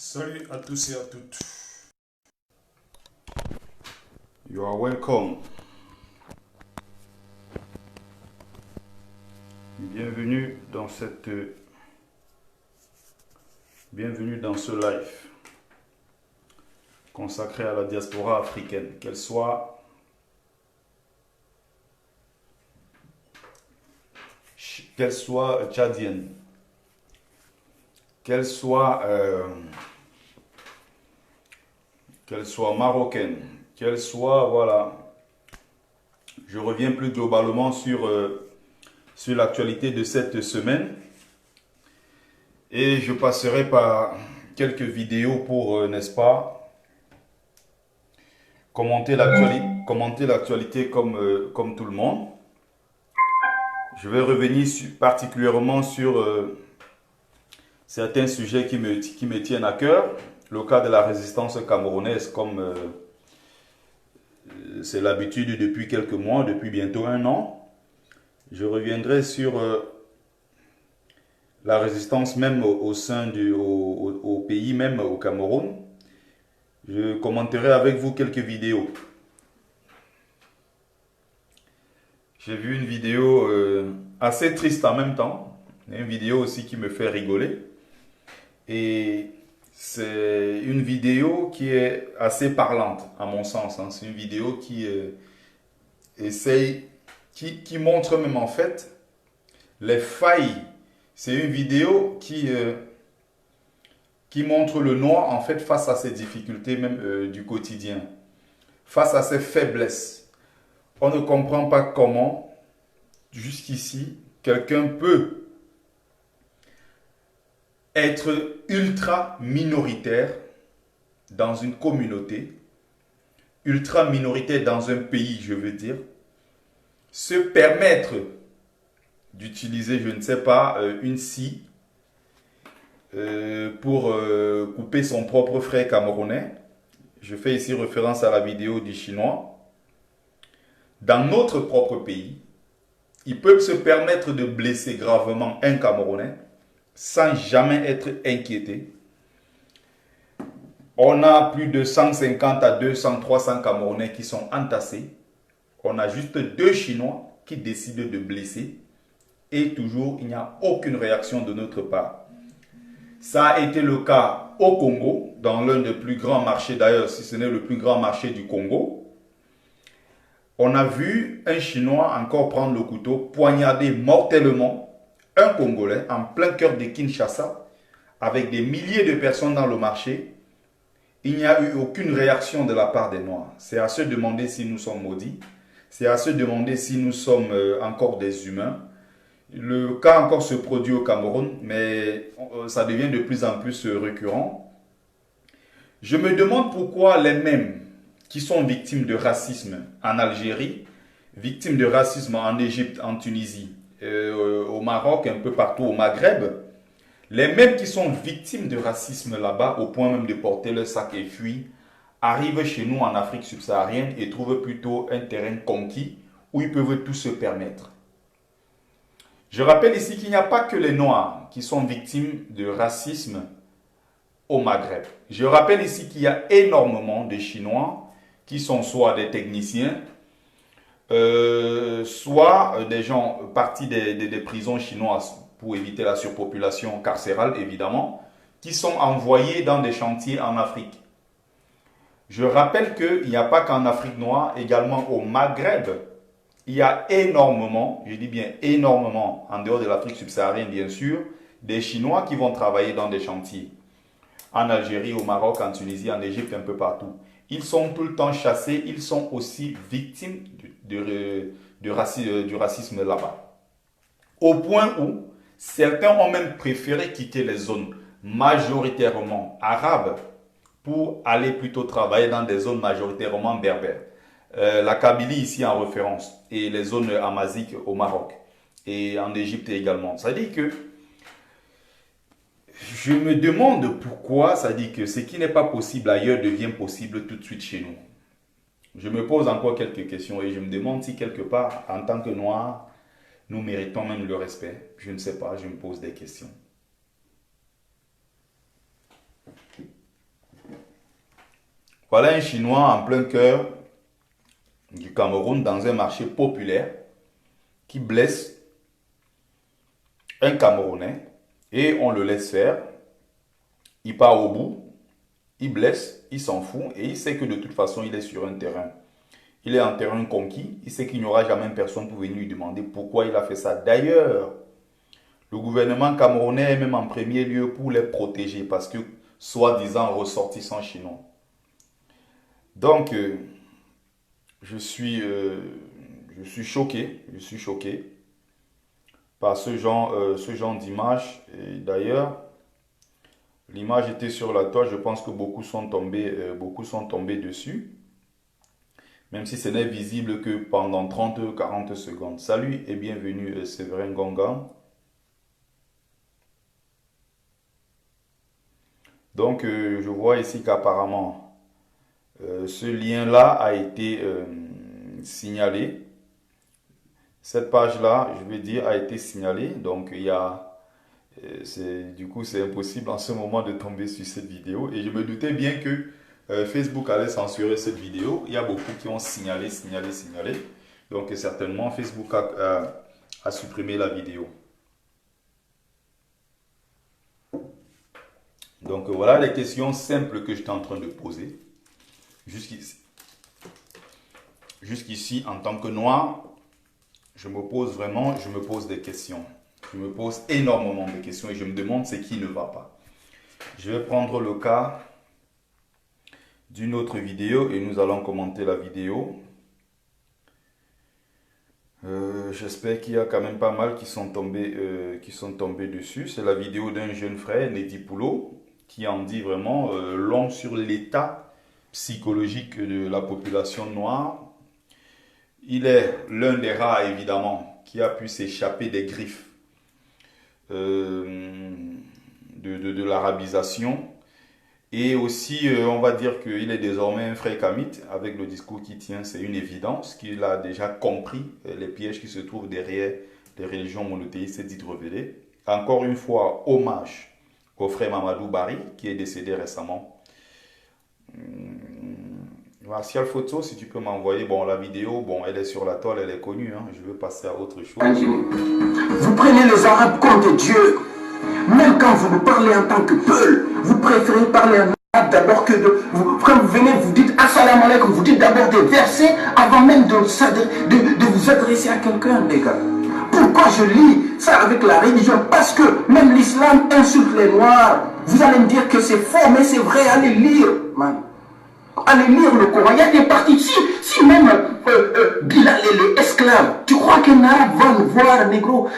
Salut à tous et à toutes. You are welcome. Bienvenue dans ce live consacré à la diaspora africaine, qu'elle soit tchadienne, qu'elle soit marocaine, qu'elle soit, voilà. Je reviens plus globalement sur l'actualité de cette semaine et je passerai par quelques vidéos pour, n'est-ce pas, commenter l'actualité comme tout le monde. Je vais revenir particulièrement sur certains sujets qui me tiennent à cœur. Le cas de la résistance camerounaise, comme c'est l'habitude depuis quelques mois, depuis bientôt 1 an. Je reviendrai sur la résistance même au sein au pays, même au Cameroun. Je commenterai avec vous quelques vidéos. J'ai vu une vidéo assez triste en même temps, une vidéo aussi qui me fait rigoler. Et c'est une vidéo qui est assez parlante à mon sens. C'est une vidéo qui qui montre même en fait les failles. C'est une vidéo qui montre le noir en fait face à ses difficultés même du quotidien, face à ses faiblesses. On ne comprend pas comment, jusqu'ici, quelqu'un peut être ultra minoritaire dans une communauté, ultra minoritaire dans un pays, je veux dire, se permettre d'utiliser, je ne sais pas, une scie pour couper son propre frère camerounais. Je fais ici référence à la vidéo du Chinois. Dans notre propre pays, ils peuvent se permettre de blesser gravement un Camerounais sans jamais être inquiétés. On a plus de 150 à 200, 300 Camerounais qui sont entassés. On a juste 2 Chinois qui décident de blesser. Et toujours, il n'y a aucune réaction de notre part. Ça a été le cas au Congo, dans l'un des plus grands marchés, d'ailleurs, si ce n'est le plus grand marché du Congo. On a vu un Chinois encore prendre le couteau, poignarder mortellement un Congolais en plein cœur de Kinshasa, avec des milliers de personnes dans le marché. Il n'y a eu aucune réaction de la part des Noirs. C'est à se demander si nous sommes maudits. C'est à se demander si nous sommes encore des humains. Le cas encore se produit au Cameroun, mais ça devient de plus en plus récurrent. Je me demande pourquoi les mêmes qui sont victimes de racisme en Algérie, victimes de racisme en Égypte, en Tunisie, au Maroc, un peu partout au Maghreb, les mêmes qui sont victimes de racisme là-bas, au point même de porter leur sac et fuir, arrivent chez nous en Afrique subsaharienne et trouvent plutôt un terrain conquis où ils peuvent tout se permettre. Je rappelle ici qu'il n'y a pas que les Noirs qui sont victimes de racisme au Maghreb. Je rappelle ici qu'il y a énormément de Chinois qui sont soit des techniciens, soit des gens partis des prisons chinoises pour éviter la surpopulation carcérale, évidemment, qui sont envoyés dans des chantiers en Afrique. Je rappelle qu'il n'y a pas qu'en Afrique noire, également au Maghreb, il y a énormément, je dis bien énormément, en dehors de l'Afrique subsaharienne bien sûr, des Chinois qui vont travailler dans des chantiers. En Algérie, au Maroc, en Tunisie, en Égypte, un peu partout. Ils sont tout le temps chassés, ils sont aussi victimes du racisme là-bas. Au point où certains ont même préféré quitter les zones majoritairement arabes pour aller plutôt travailler dans des zones majoritairement berbères. La Kabylie ici en référence et les zones amaziques au Maroc et en Égypte également. Ça dit que je me demande pourquoi ça dit que ce qui n'est pas possible ailleurs devient possible tout de suite chez nous. Je me pose encore quelques questions et je me demande si quelque part, en tant que Noirs, nous méritons même le respect. Je ne sais pas, je me pose des questions. Voilà un Chinois en plein cœur du Cameroun dans un marché populaire qui blesse un Camerounais et on le laisse faire. Il part au bout, il blesse, il s'en fout et il sait que de toute façon il est sur un terrain. Il est en terrain conquis, il sait qu'il n'y aura jamais personne pour venir lui demander pourquoi il a fait ça. D'ailleurs, le gouvernement camerounais est même en premier lieu pour les protéger parce que soi-disant ressortissants chinois. Donc, je suis choqué par ce genre d'image. Et d'ailleurs, l'image était sur la toile, je pense que beaucoup sont tombés dessus. Même si ce n'est visible que pendant 30-40 secondes. Salut et bienvenue Séverin Gongan. Donc, je vois ici qu'apparemment, ce lien-là a été signalé. Cette page-là, je vais dire, a été signalée. Donc, il y a, du coup, c'est impossible en ce moment de tomber sur cette vidéo. Et je me doutais bien que Facebook allait censurer cette vidéo. Il y a beaucoup qui ont signalé. Donc, certainement, Facebook a supprimé la vidéo. Donc, voilà les questions simples que j'étais en train de poser. Jusqu'ici, en tant que noir, je me pose des questions. Je me pose énormément de questions et je me demande ce qui ne va pas. Je vais prendre le cas d'une autre vidéo et nous allons commenter la vidéo. J'espère qu'il y a quand même pas mal qui sont tombés dessus. C'est la vidéo d'un jeune frère, Nedi Poulo, qui en dit vraiment long sur l'état psychologique de la population noire. Il est l'un des rares, évidemment, qui a pu s'échapper des griffes de l'arabisation. Et aussi, on va dire qu'il est désormais un frère kamite, avec le discours qu'il tient, c'est une évidence, qu'il a déjà compris les pièges qui se trouvent derrière les religions monothéistes dites révélées. Encore une fois, hommage au frère Mamadou Bari, qui est décédé récemment. Martial Photo, si tu peux m'envoyer, bon, la vidéo, bon, elle est sur la toile, elle est connue, hein, je veux passer à autre chose. Vous prenez les Arabes comme des dieux. Même quand vous nous parlez en tant que Peul, vous préférez parler en arabe d'abord que de... Quand vous venez, vous dites Assalamu alaikum, vous dites d'abord des versets avant même de vous adresser à quelqu'un, les gars. Pourquoi je lis ça avec la religion? Parce que même l'islam insulte les Noirs. Vous allez me dire que c'est faux, mais c'est vrai, allez lire, man. Allez lire le Coran, il y a des parties. Si même Bilal est le esclave, tu crois qu'un arabe va nous voir, négro,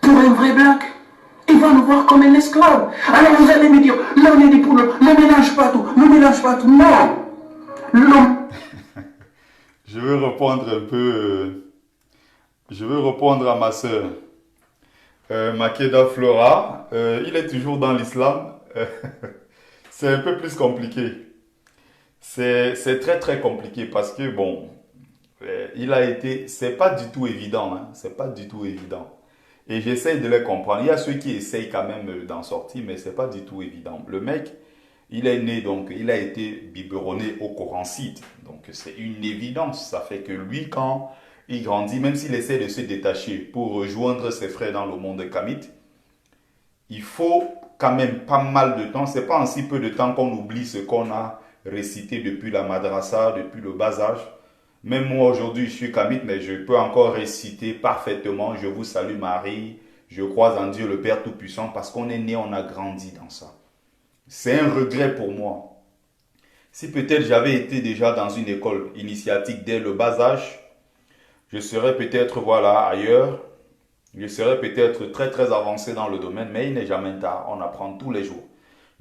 pour un vrai black? Il va nous voir comme un esclave. Alors vous allez me dire, là on est des poules, ne mélange pas tout, Non. Je veux répondre un peu. Je veux répondre à ma soeur. Makeda Flora. Il est toujours dans l'islam. C'est un peu plus compliqué. C'est très très compliqué parce que bon, c'est pas du tout évident, hein, c'est pas du tout évident. Et j'essaye de les comprendre. Il y a ceux qui essayent quand même d'en sortir, mais c'est pas du tout évident. Le mec, il est né donc, il a été biberonné au Corancide, donc c'est une évidence. Ça fait que lui, quand il grandit, même s'il essaie de se détacher pour rejoindre ses frères dans le monde kamite, il faut quand même pas mal de temps. C'est pas en si peu de temps qu'on oublie ce qu'on a récité depuis la madrasa, depuis le bas âge. Même moi aujourd'hui je suis kamite, mais je peux encore réciter parfaitement Je vous salue Marie, je crois en Dieu le Père Tout-Puissant, parce qu'on est né, on a grandi dans ça. C'est un regret pour moi. Si peut-être j'avais été déjà dans une école initiatique dès le bas âge, je serais peut-être voilà ailleurs, je serais peut-être très très avancé dans le domaine, mais il n'est jamais tard, on apprend tous les jours.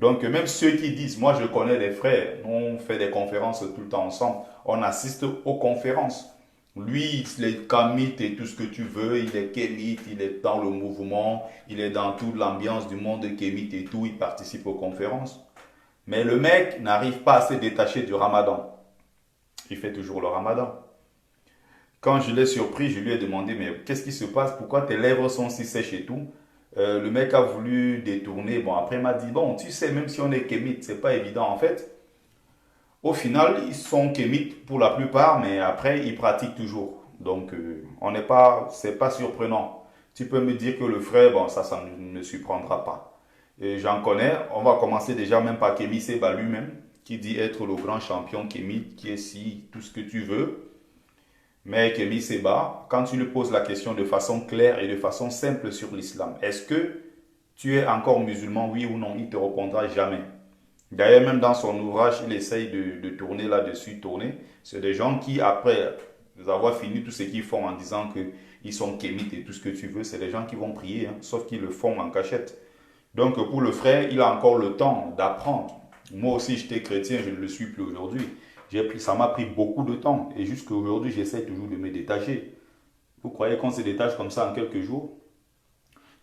Donc même ceux qui disent, moi je connais les frères, on fait des conférences tout le temps ensemble, on assiste aux conférences. Lui, il est kamite et tout ce que tu veux, il est kémite, il est dans le mouvement, il est dans toute l'ambiance du monde kémite et tout, il participe aux conférences. Mais le mec n'arrive pas à se détacher du ramadan. Il fait toujours le ramadan. Quand je l'ai surpris, je lui ai demandé, mais qu'est-ce qui se passe? Pourquoi tes lèvres sont si sèches et tout? Le mec a voulu détourner. Bon, après, il m'a dit, bon, tu sais, même si on est kémite, c'est pas évident. En fait, Au final, ils sont kémites pour la plupart, mais après, ils pratiquent toujours. Donc, c'est pas surprenant. Tu peux me dire que le frère, bon, ça ne me surprendra pas. Et j'en connais. On va commencer déjà même par Kémy Seba lui-même, qui dit être le grand champion kémite, qui est si, tout ce que tu veux. Mais Kémy Seba, quand tu lui poses la question de façon claire et de façon simple sur l'islam, est-ce que tu es encore musulman, oui ou non, il ne te répondra jamais. D'ailleurs, même dans son ouvrage, il essaye de tourner là-dessus, tourner. C'est des gens qui, après avoir fini tout ce qu'ils font en disant qu'ils sont kémites et tout ce que tu veux, c'est des gens qui vont prier, hein, sauf qu'ils le font en cachette. Donc pour le frère, il a encore le temps d'apprendre. Moi aussi, j'étais chrétien, je ne le suis plus aujourd'hui. Ça m'a pris beaucoup de temps et jusqu'à aujourd'hui, j'essaie toujours de me détacher. Vous croyez qu'on se détache comme ça en quelques jours?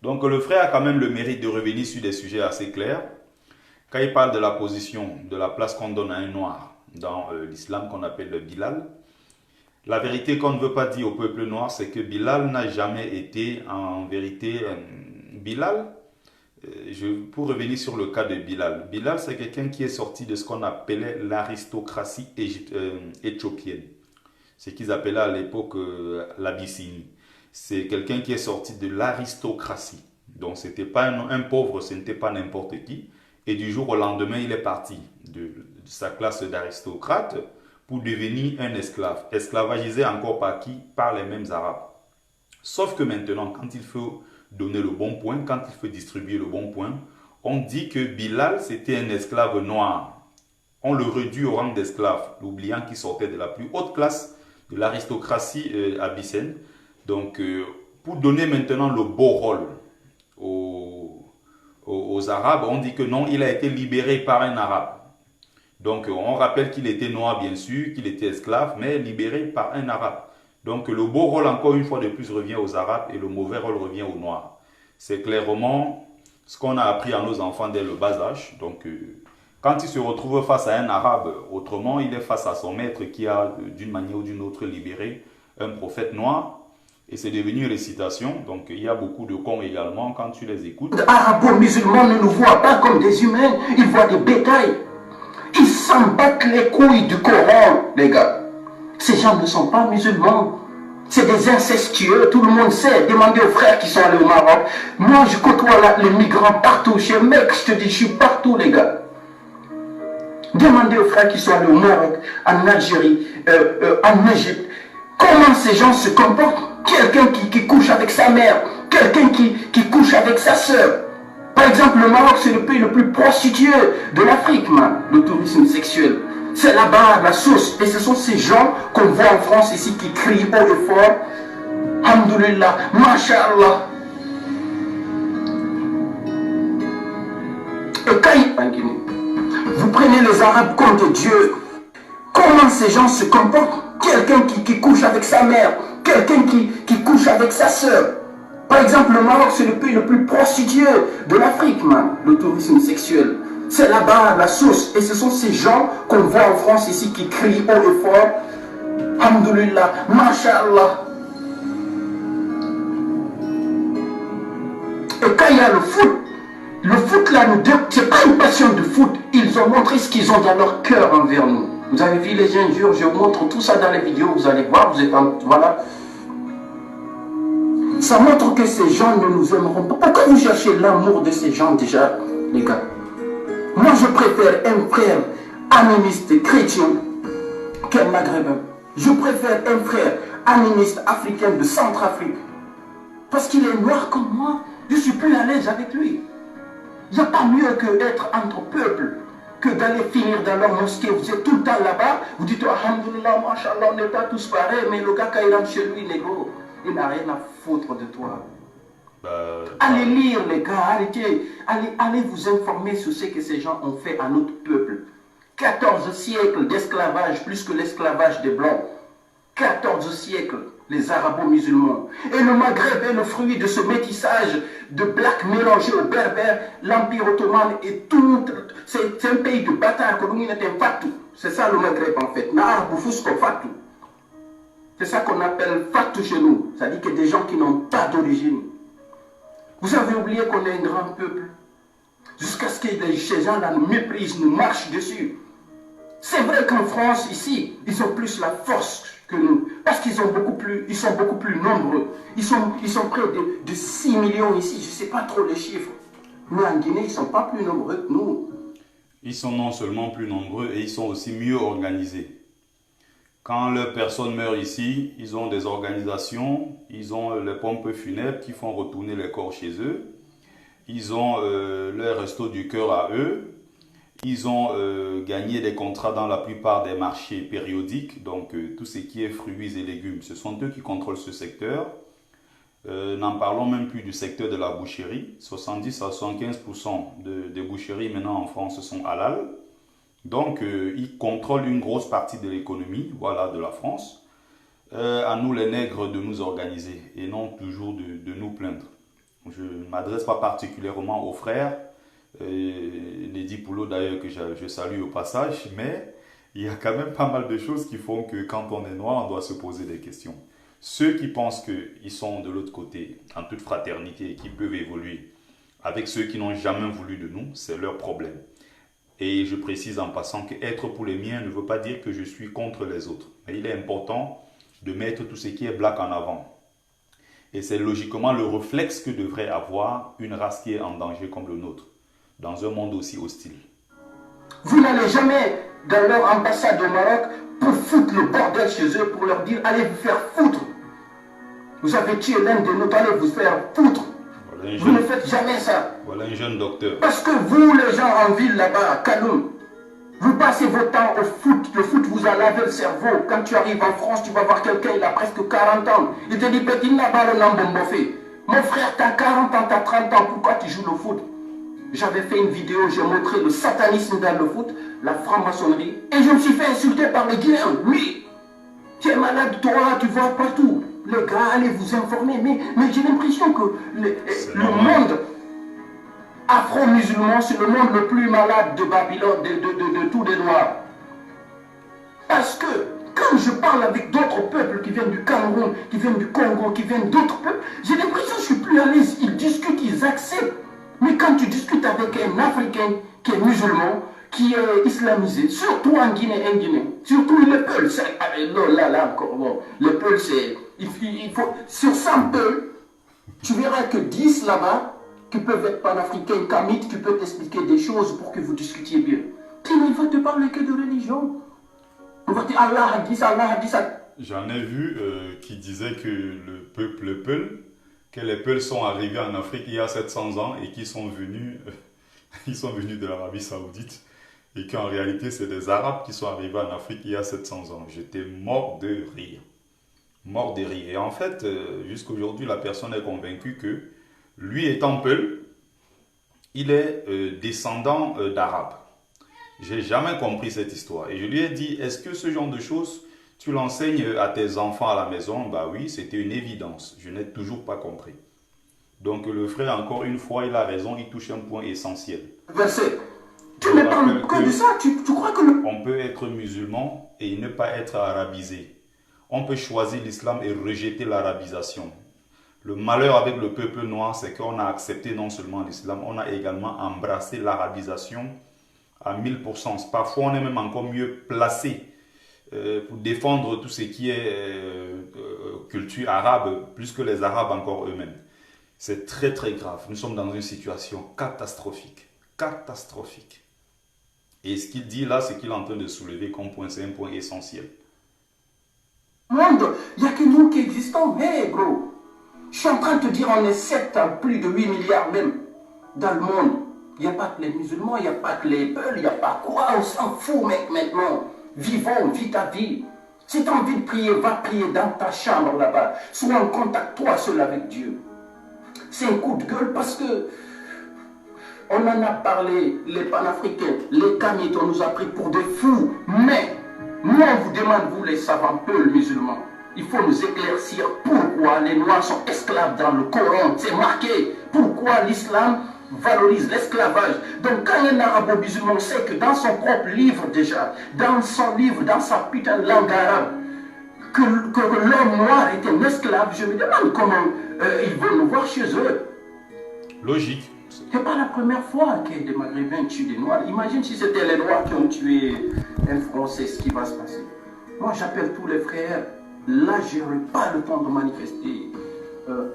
Donc le frère a quand même le mérite de revenir sur des sujets assez clairs. Quand il parle de la position, de la place qu'on donne à un noir dans l'islam qu'on appelle le Bilal, la vérité qu'on ne veut pas dire au peuple noir, c'est que Bilal n'a jamais été en vérité Bilal. Pour revenir sur le cas de Bilal, Bilal c'est quelqu'un qui est sorti de ce qu'on appelait l'aristocratie éthiopienne. Ce qu'ils appelaient à l'époque l'Abyssinie. C'est quelqu'un qui est sorti de l'aristocratie. Donc ce n'était pas un pauvre, ce n'était pas n'importe qui. Et du jour au lendemain, il est parti de sa classe d'aristocrate pour devenir un esclave. Esclavagisé encore par qui? Par les mêmes Arabes. Sauf que maintenant, quand il faut donner le bon point, quand il faut distribuer le bon point, on dit que Bilal, c'était un esclave noir. On le réduit au rang d'esclave, l'oubliant qu'il sortait de la plus haute classe de l'aristocratie abyssinienne. Donc, pour donner maintenant le beau rôle aux Arabes, on dit que non, il a été libéré par un Arabe. Donc, on rappelle qu'il était noir, bien sûr, qu'il était esclave, mais libéré par un Arabe. Donc, le beau rôle, encore une fois de plus, revient aux Arabes et le mauvais rôle revient aux Noirs. C'est clairement ce qu'on a appris à nos enfants dès le bas âge. Donc, quand il se retrouve face à un Arabe, autrement, il est face à son maître qui a, d'une manière ou d'une autre, libéré un prophète noir. Et c'est devenu une récitation, donc il y a beaucoup de cons également quand tu les écoutes. Les arabo-musulmans ne nous voient pas comme des humains, ils voient des bétails. Ils s'en battent les couilles du Coran, les gars. Ces gens ne sont pas musulmans. C'est des incestueux, tout le monde sait. Demandez aux frères qui sont allés au Maroc. Moi, je côtoie les migrants partout. Chez mec, je te dis, je suis partout, les gars. Demandez aux frères qui sont allés au Maroc, en Algérie, en Égypte. Comment ces gens se comportent? Quelqu'un qui couche avec sa mère, quelqu'un qui couche avec sa soeur. Par exemple, le Maroc, c'est le pays le plus prostitué de l'Afrique, man, le tourisme sexuel. C'est là-bas la source. Et ce sont ces gens qu'on voit en France ici qui crient haut et fort. Alhamdulillah, Masha'Allah. Et quand vous prenez les Arabes comme des dieux, comment ces gens se comportent? Quelqu'un qui couche avec sa mère, quelqu'un qui couche avec sa soeur. Par exemple, le Maroc, c'est le pays le plus prostitué de l'Afrique, man, le tourisme sexuel. C'est là-bas la source. Et ce sont ces gens qu'on voit en France ici qui crient haut et fort. Alhamdulillah, Masha'Allah. Et quand il y a le foot là, c'est pas une passion de foot. Ils ont montré ce qu'ils ont dans leur cœur envers nous. Vous avez vu les injures, je vous montre tout ça dans les vidéos, vous allez voir, vous êtes voilà. Ça montre que ces gens ne nous aimeront pas. Pourquoi vous cherchez l'amour de ces gens déjà, les gars? Moi, je préfère un frère animiste chrétien qu'un maghrébin. Je préfère un frère animiste africain de Centrafrique. Parce qu'il est noir comme moi, je suis plus à l'aise avec lui. Il n'y a pas mieux que d'être entre peuples, que d'aller finir dans leur mosquée. Vous êtes tout le temps là-bas, vous dites, alhamdulillah, mashallah, on n'est pas tous pareils, mais le gars, quand il rentre chez lui, négo, il n'a rien à foutre de toi. Allez lire, les gars, arrêtez. Allez vous informer sur ce que ces gens ont fait à notre peuple. 14 siècles d'esclavage, plus que l'esclavage des Blancs. 14 siècles, les arabo-musulmans. Et le Maghreb est le fruit de ce métissage de blacks mélangés aux berbères, l'Empire ottoman et tout. C'est un pays de bâtards. C'est ça le Maghreb en fait. C'est ça qu'on appelle fatou chez nous. C'est-à-dire que des gens qui n'ont pas d'origine. Vous avez oublié qu'on est un grand peuple. Jusqu'à ce que ces gens-là nous méprisent, nous marchent dessus. C'est vrai qu'en France, ici, ils ont plus la force que nous. Parce qu'ils sont beaucoup plus nombreux. Ils sont près de 6 millions ici. Je ne sais pas trop les chiffres. Mais en Guinée, ils ne sont pas plus nombreux que nous. Ils sont non seulement plus nombreux et ils sont aussi mieux organisés. Quand leurs personnes meurent ici, ils ont des organisations, ils ont les pompes funèbres qui font retourner les corps chez eux. Ils ont leur resto du cœur à eux. Ils ont gagné des contrats dans la plupart des marchés périodiques. Donc tout ce qui est fruits et légumes, ce sont eux qui contrôlent ce secteur. N'en parlons même plus du secteur de la boucherie. 70 à 75% des boucheries maintenant en France sont halal. Donc ils contrôlent une grosse partie de l'économie, voilà, de la France. À nous les nègres de nous organiser et non toujours de nous plaindre. Je ne m'adresse pas particulièrement aux frères, Lady Poulot d'ailleurs que je salue au passage, mais il y a quand même pas mal de choses qui font que quand on est noir, on doit se poser des questions. Ceux qui pensent qu'ils sont de l'autre côté, en toute fraternité, et qui peuvent évoluer avec ceux qui n'ont jamais voulu de nous, c'est leur problème. Et je précise en passant que être pour les miens ne veut pas dire que je suis contre les autres. Mais il est important de mettre tout ce qui est black en avant. Et c'est logiquement le réflexe que devrait avoir une race qui est en danger comme le nôtre, dans un monde aussi hostile. Vous n'allez jamais dans leur ambassade au Maroc pour foutre le bordel chez eux, pour leur dire allez vous faire foutre. Vous avez tué l'un de nous, allez vous faire foutre. Voilà vous ne faites jamais ça. Voilà un jeune docteur. Parce que vous, les gens en ville là-bas, à Kaloum, vous passez votre temps au foot. Le foot vous a lavé le cerveau. Quand tu arrives en France, tu vas voir quelqu'un, il a presque 40 ans. Il te dit, petit, n'a pas le nom bombofé. Mon frère, t'as 40 ans, t'as 30 ans, pourquoi tu joues le foot? J'avais fait une vidéo, j'ai montré le satanisme dans le foot, la franc-maçonnerie, et je me suis fait insulter par les Guinéens. Oui, tu es malade, toi, tu vois partout. Les gars, allez vous informer. Mais j'ai l'impression que le monde afro-musulman, c'est le monde le plus malade de Babylone, de tous les Noirs. Parce que quand je parle avec d'autres peuples qui viennent du Cameroun, qui viennent du Congo, qui viennent d'autres peuples, j'ai l'impression que je suis plus à l'aise. Ils discutent, ils acceptent. Mais quand tu discutes avec un Africain qui est musulman, qui est islamisé, surtout en Guinée, surtout les Peuls, là encore, bon, les Peuls, c'est, il faut, sur 100 Peuls, tu verras que 10 là-bas, qui peuvent être panafricains, kamites, qui peuvent t'expliquer des choses pour que vous discutiez bien. Sinon, il va te parler que de religion. On va dire Allah a dit ça, Allah a dit ça. J'en ai vu qui disaient que le peuple Peul, que les Peuls sont arrivés en Afrique il y a 700 ans et qu'ils sont venus, ils sont venus de l'Arabie Saoudite et qu'en réalité c'est des Arabes qui sont arrivés en Afrique il y a 700 ans. J'étais mort de rire. Mort de rire. Et en fait, jusqu'à aujourd'hui, la personne est convaincue que lui étant Peul, il est descendant d'Arabes. J'ai jamais compris cette histoire. Et je lui ai dit, est-ce que ce genre de choses, tu l'enseignes à tes enfants à la maison? Bah oui, c'était une évidence. Je n'ai toujours pas compris. Donc le frère, encore une fois, il a raison, il touche un point essentiel. Verset. Tu ne parles que de ça, tu crois que on peut être musulman et ne pas être arabisé. On peut choisir l'islam et rejeter l'arabisation. Le malheur avec le peuple noir, c'est qu'on a accepté non seulement l'islam, on a également embrassé l'arabisation à 1000%. Parfois, on est même encore mieux placé pour défendre tout ce qui est culture arabe, plus que les Arabes encore eux-mêmes. C'est très très grave. Nous sommes dans une situation catastrophique. Catastrophique. Et ce qu'il dit là, ce qu'il est en train de soulever comme point, c'est un point essentiel. Monde, il n'y a que nous qui existons. Hey bro, je suis en train de te dire, on est 7 à plus de 8 milliards même dans le monde. Il n'y a pas que les musulmans, il n'y a pas que les Peuls, il n'y a pas quoi, on s'en fout mec maintenant. Vivons, vis ta vie. Si tu as envie de prier, va prier dans ta chambre là-bas. Sois en contact toi seul avec Dieu. C'est un coup de gueule parce que on en a parlé, les panafricains, les kamites, on nous a pris pour des fous. Mais, moi on vous demande, vous les savants Peuls musulmans, il faut nous éclaircir pourquoi les Noirs sont esclaves dans le Coran. C'est marqué. Pourquoi l'islam valorise l'esclavage. Donc quand un arabo-musulman sait que dans son propre livre déjà, dans son livre, dans sa putain de langue arabe, que l'homme noir est un esclave, je me demande comment ils vont nous voir chez eux. Logique. Ce n'est pas la première fois que des Maghrébins tuent des Noirs. Imagine si c'était les Noirs qui ont tué un Français, ce qui va se passer. Moi, j'appelle tous les frères. Là, je n'aurai pas le temps de manifester.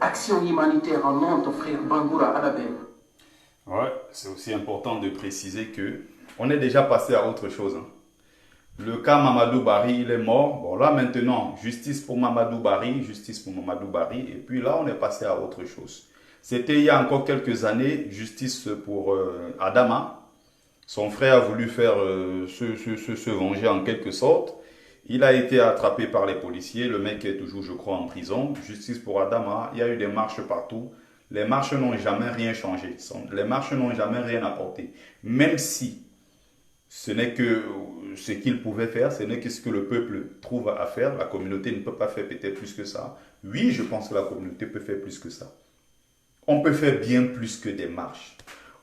Action humanitaire en Nantes, frère Bangoura, à la belle. Ouais, c'est aussi important de préciser que on est déjà passé à autre chose. Hein. Le cas Mamadou Barry, il est mort. Bon, là maintenant, justice pour Mamadou Barry, justice pour Mamadou Barry. Et puis là, on est passé à autre chose. C'était il y a encore quelques années, justice pour Adama. Son frère a voulu faire se venger en quelque sorte. Il a été attrapé par les policiers. Le mec est toujours, je crois, en prison. Justice pour Adama. Il y a eu des marches partout. Les marches n'ont jamais rien changé. Les marches n'ont jamais rien apporté. Même si ce n'est que ce qu'ils pouvaient faire, ce n'est que ce que le peuple trouve à faire. La communauté ne peut pas faire peut-être plus que ça. Oui, je pense que la communauté peut faire plus que ça. On peut faire bien plus que des marches.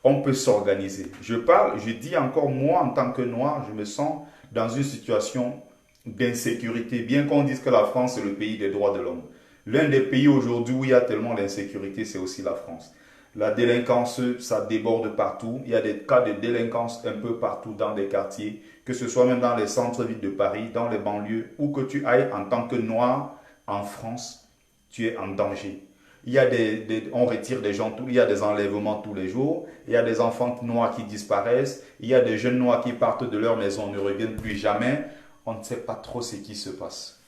On peut s'organiser. Je dis encore, moi, en tant que noir, je me sens dans une situation d'insécurité. Bien qu'on dise que la France est le pays des droits de l'homme. L'un des pays aujourd'hui où il y a tellement d'insécurité, c'est aussi la France. La délinquance, ça déborde partout. Il y a des cas de délinquance un peu partout dans des quartiers, que ce soit même dans les centres-villes de Paris, dans les banlieues, où que tu ailles en tant que noir en France, tu es en danger. Il y a on retire des gens, il y a des enlèvements tous les jours, il y a des enfants noirs qui disparaissent, il y a des jeunes noirs qui partent de leur maison, ne reviennent plus jamais. On ne sait pas trop ce qui se passe.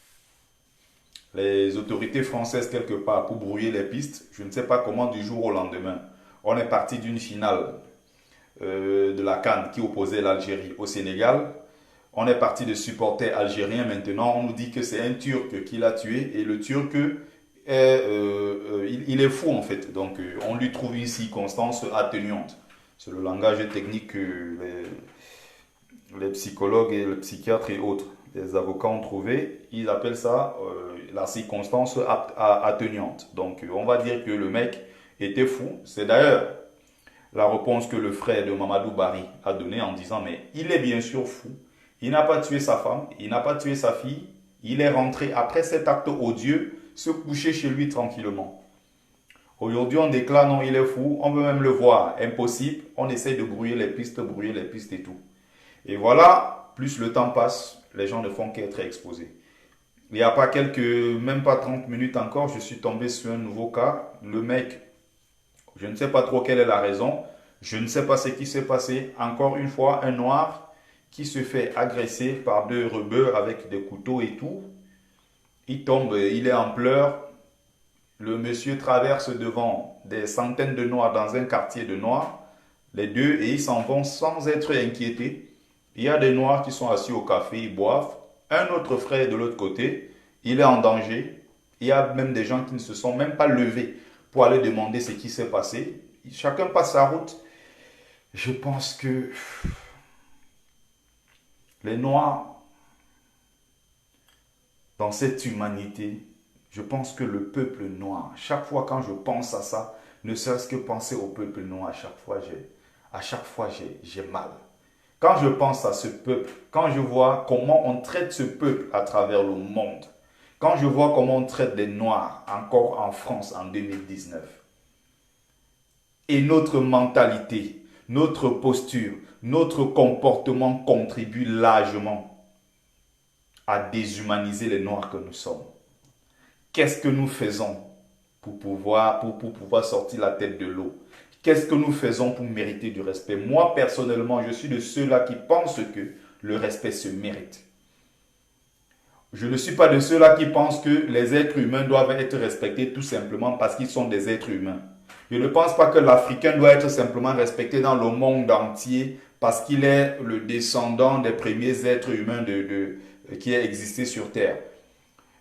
Les autorités françaises, quelque part, pour brouiller les pistes, je ne sais pas comment du jour au lendemain, on est parti d'une finale de la CAN qui opposait l'Algérie au Sénégal. On est parti de supporters algériens. Maintenant, on nous dit que c'est un Turc qui l'a tué et le Turc, il est fou en fait. Donc, on lui trouve une circonstance atténuante. C'est le langage technique que les psychologues et les psychiatres et autres, les avocats ont trouvé. Ils appellent ça la circonstance atténuante. Donc, on va dire que le mec était fou. C'est d'ailleurs la réponse que le frère de Mamadou Barry a donnée en disant, mais il est bien sûr fou. Il n'a pas tué sa femme, il n'a pas tué sa fille. Il est rentré après cet acte odieux, se coucher chez lui tranquillement. Aujourd'hui, on déclare non, il est fou. On veut même le voir. Impossible. On essaye de brouiller les pistes et tout. Et voilà, plus le temps passe, les gens ne font qu'être exposés. Il n'y a pas même pas 30 minutes encore, je suis tombé sur un nouveau cas. Le mec, je ne sais pas trop quelle est la raison. Je ne sais pas ce qui s'est passé. Encore une fois, un noir qui se fait agresser par deux rebeux avec des couteaux et tout. Il tombe, il est en pleurs. Le monsieur traverse devant des centaines de noirs dans un quartier de noirs. Les deux, et ils s'en vont sans être inquiétés. Il y a des noirs qui sont assis au café, ils boivent. Un autre frère de l'autre côté, il est en danger. Il y a même des gens qui ne se sont même pas levés pour aller demander ce qui s'est passé. Chacun passe sa route. Je pense que les Noirs, dans cette humanité, je pense que le peuple noir, chaque fois quand je pense à ça, ne serait-ce que penser au peuple noir, à chaque fois j'ai mal. Quand je pense à ce peuple, quand je vois comment on traite ce peuple à travers le monde, quand je vois comment on traite les Noirs encore en France en 2019, et notre mentalité, notre posture, notre comportement contribue largement à déshumaniser les Noirs que nous sommes. Qu'est-ce que nous faisons pour pouvoir sortir la tête de l'eau? Qu'est-ce que nous faisons pour mériter du respect? Moi, personnellement, je suis de ceux-là qui pensent que le respect se mérite. Je ne suis pas de ceux-là qui pensent que les êtres humains doivent être respectés tout simplement parce qu'ils sont des êtres humains. Je ne pense pas que l'Africain doit être simplement respecté dans le monde entier parce qu'il est le descendant des premiers êtres humains qui aient existé sur Terre.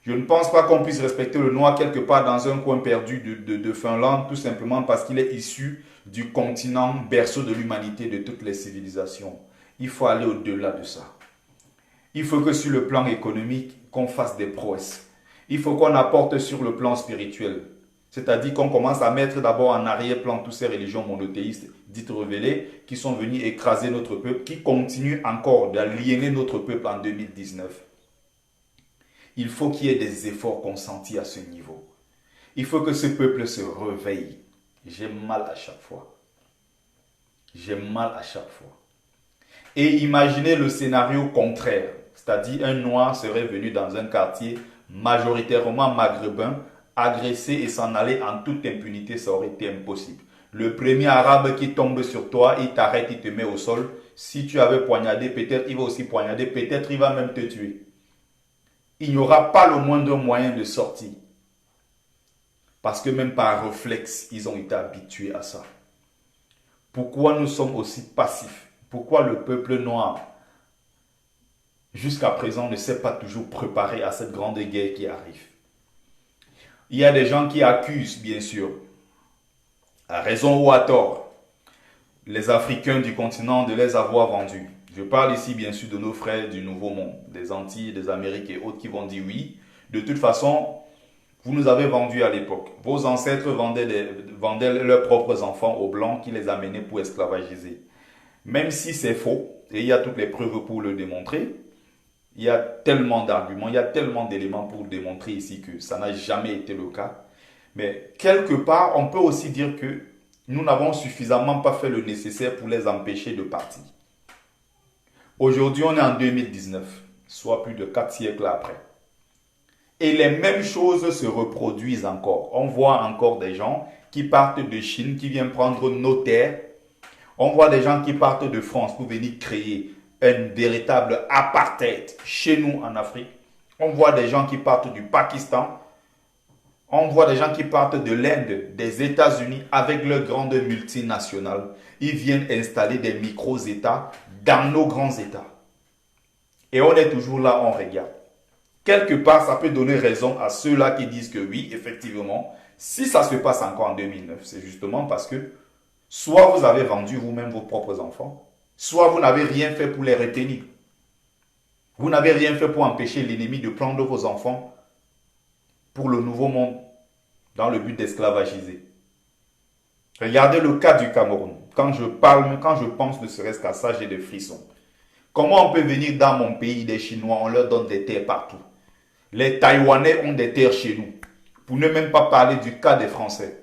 Je ne pense pas qu'on puisse respecter le noir quelque part dans un coin perdu de Finlande tout simplement parce qu'il est issu du continent berceau de l'humanité, de toutes les civilisations. Il faut aller au-delà de ça. Il faut que sur le plan économique, qu'on fasse des prouesses. Il faut qu'on apporte sur le plan spirituel. C'est-à-dire qu'on commence à mettre d'abord en arrière-plan toutes ces religions monothéistes dites révélées qui sont venues écraser notre peuple, qui continuent encore d'aliéner notre peuple en 2019. Il faut qu'il y ait des efforts consentis à ce niveau. Il faut que ce peuple se réveille. J'ai mal à chaque fois. j'ai mal à chaque fois. Et imaginez le scénario contraire, c'est-à-dire un noir serait venu dans un quartier majoritairement maghrébin, agressé et s'en aller en toute impunité, ça aurait été impossible. Le premier arabe qui tombe sur toi, il t'arrête, il te met au sol. Si tu avais poignardé, peut-être il va aussi poignarder, peut-être il va même te tuer. Il n'y aura pas le moindre moyen de sortir. Parce que même par réflexe, ils ont été habitués à ça. Pourquoi nous sommes aussi passifs? Pourquoi le peuple noir, jusqu'à présent, ne s'est pas toujours préparé à cette grande guerre qui arrive? Il y a des gens qui accusent, bien sûr, à raison ou à tort, les Africains du continent de les avoir vendus. Je parle ici, bien sûr, de nos frères du Nouveau Monde, des Antilles, des Amériques et autres qui vont dire oui. De toute façon, vous nous avez vendus à l'époque. Vos ancêtres vendaient leurs propres enfants aux Blancs qui les amenaient pour esclavagiser. Même si c'est faux, et il y a toutes les preuves pour le démontrer, il y a tellement d'arguments, il y a tellement d'éléments pour démontrer ici que ça n'a jamais été le cas. Mais quelque part, on peut aussi dire que nous n'avons suffisamment pas fait le nécessaire pour les empêcher de partir. Aujourd'hui, on est en 2019, soit plus de 4 siècles après. Et les mêmes choses se reproduisent encore. On voit encore des gens qui partent de Chine, qui viennent prendre nos terres. On voit des gens qui partent de France pour venir créer un véritable apartheid chez nous en Afrique. On voit des gens qui partent du Pakistan. On voit des gens qui partent de l'Inde, des États-Unis avec leurs grandes multinationales. Ils viennent installer des micro-États dans nos grands États. Et on est toujours là, on regarde. Quelque part, ça peut donner raison à ceux-là qui disent que oui, effectivement, si ça se passe encore en 2009, c'est justement parce que soit vous avez vendu vous-même vos propres enfants, soit vous n'avez rien fait pour les retenir. Vous n'avez rien fait pour empêcher l'ennemi de prendre vos enfants pour le nouveau monde dans le but d'esclavagiser. Regardez le cas du Cameroun. Quand je pense ne serait-ce qu'à ça, j'ai des frissons. Comment on peut venir dans mon pays des Chinois, on leur donne des terres partout. Les Taïwanais ont des terres chez nous. Pour ne même pas parler du cas des Français,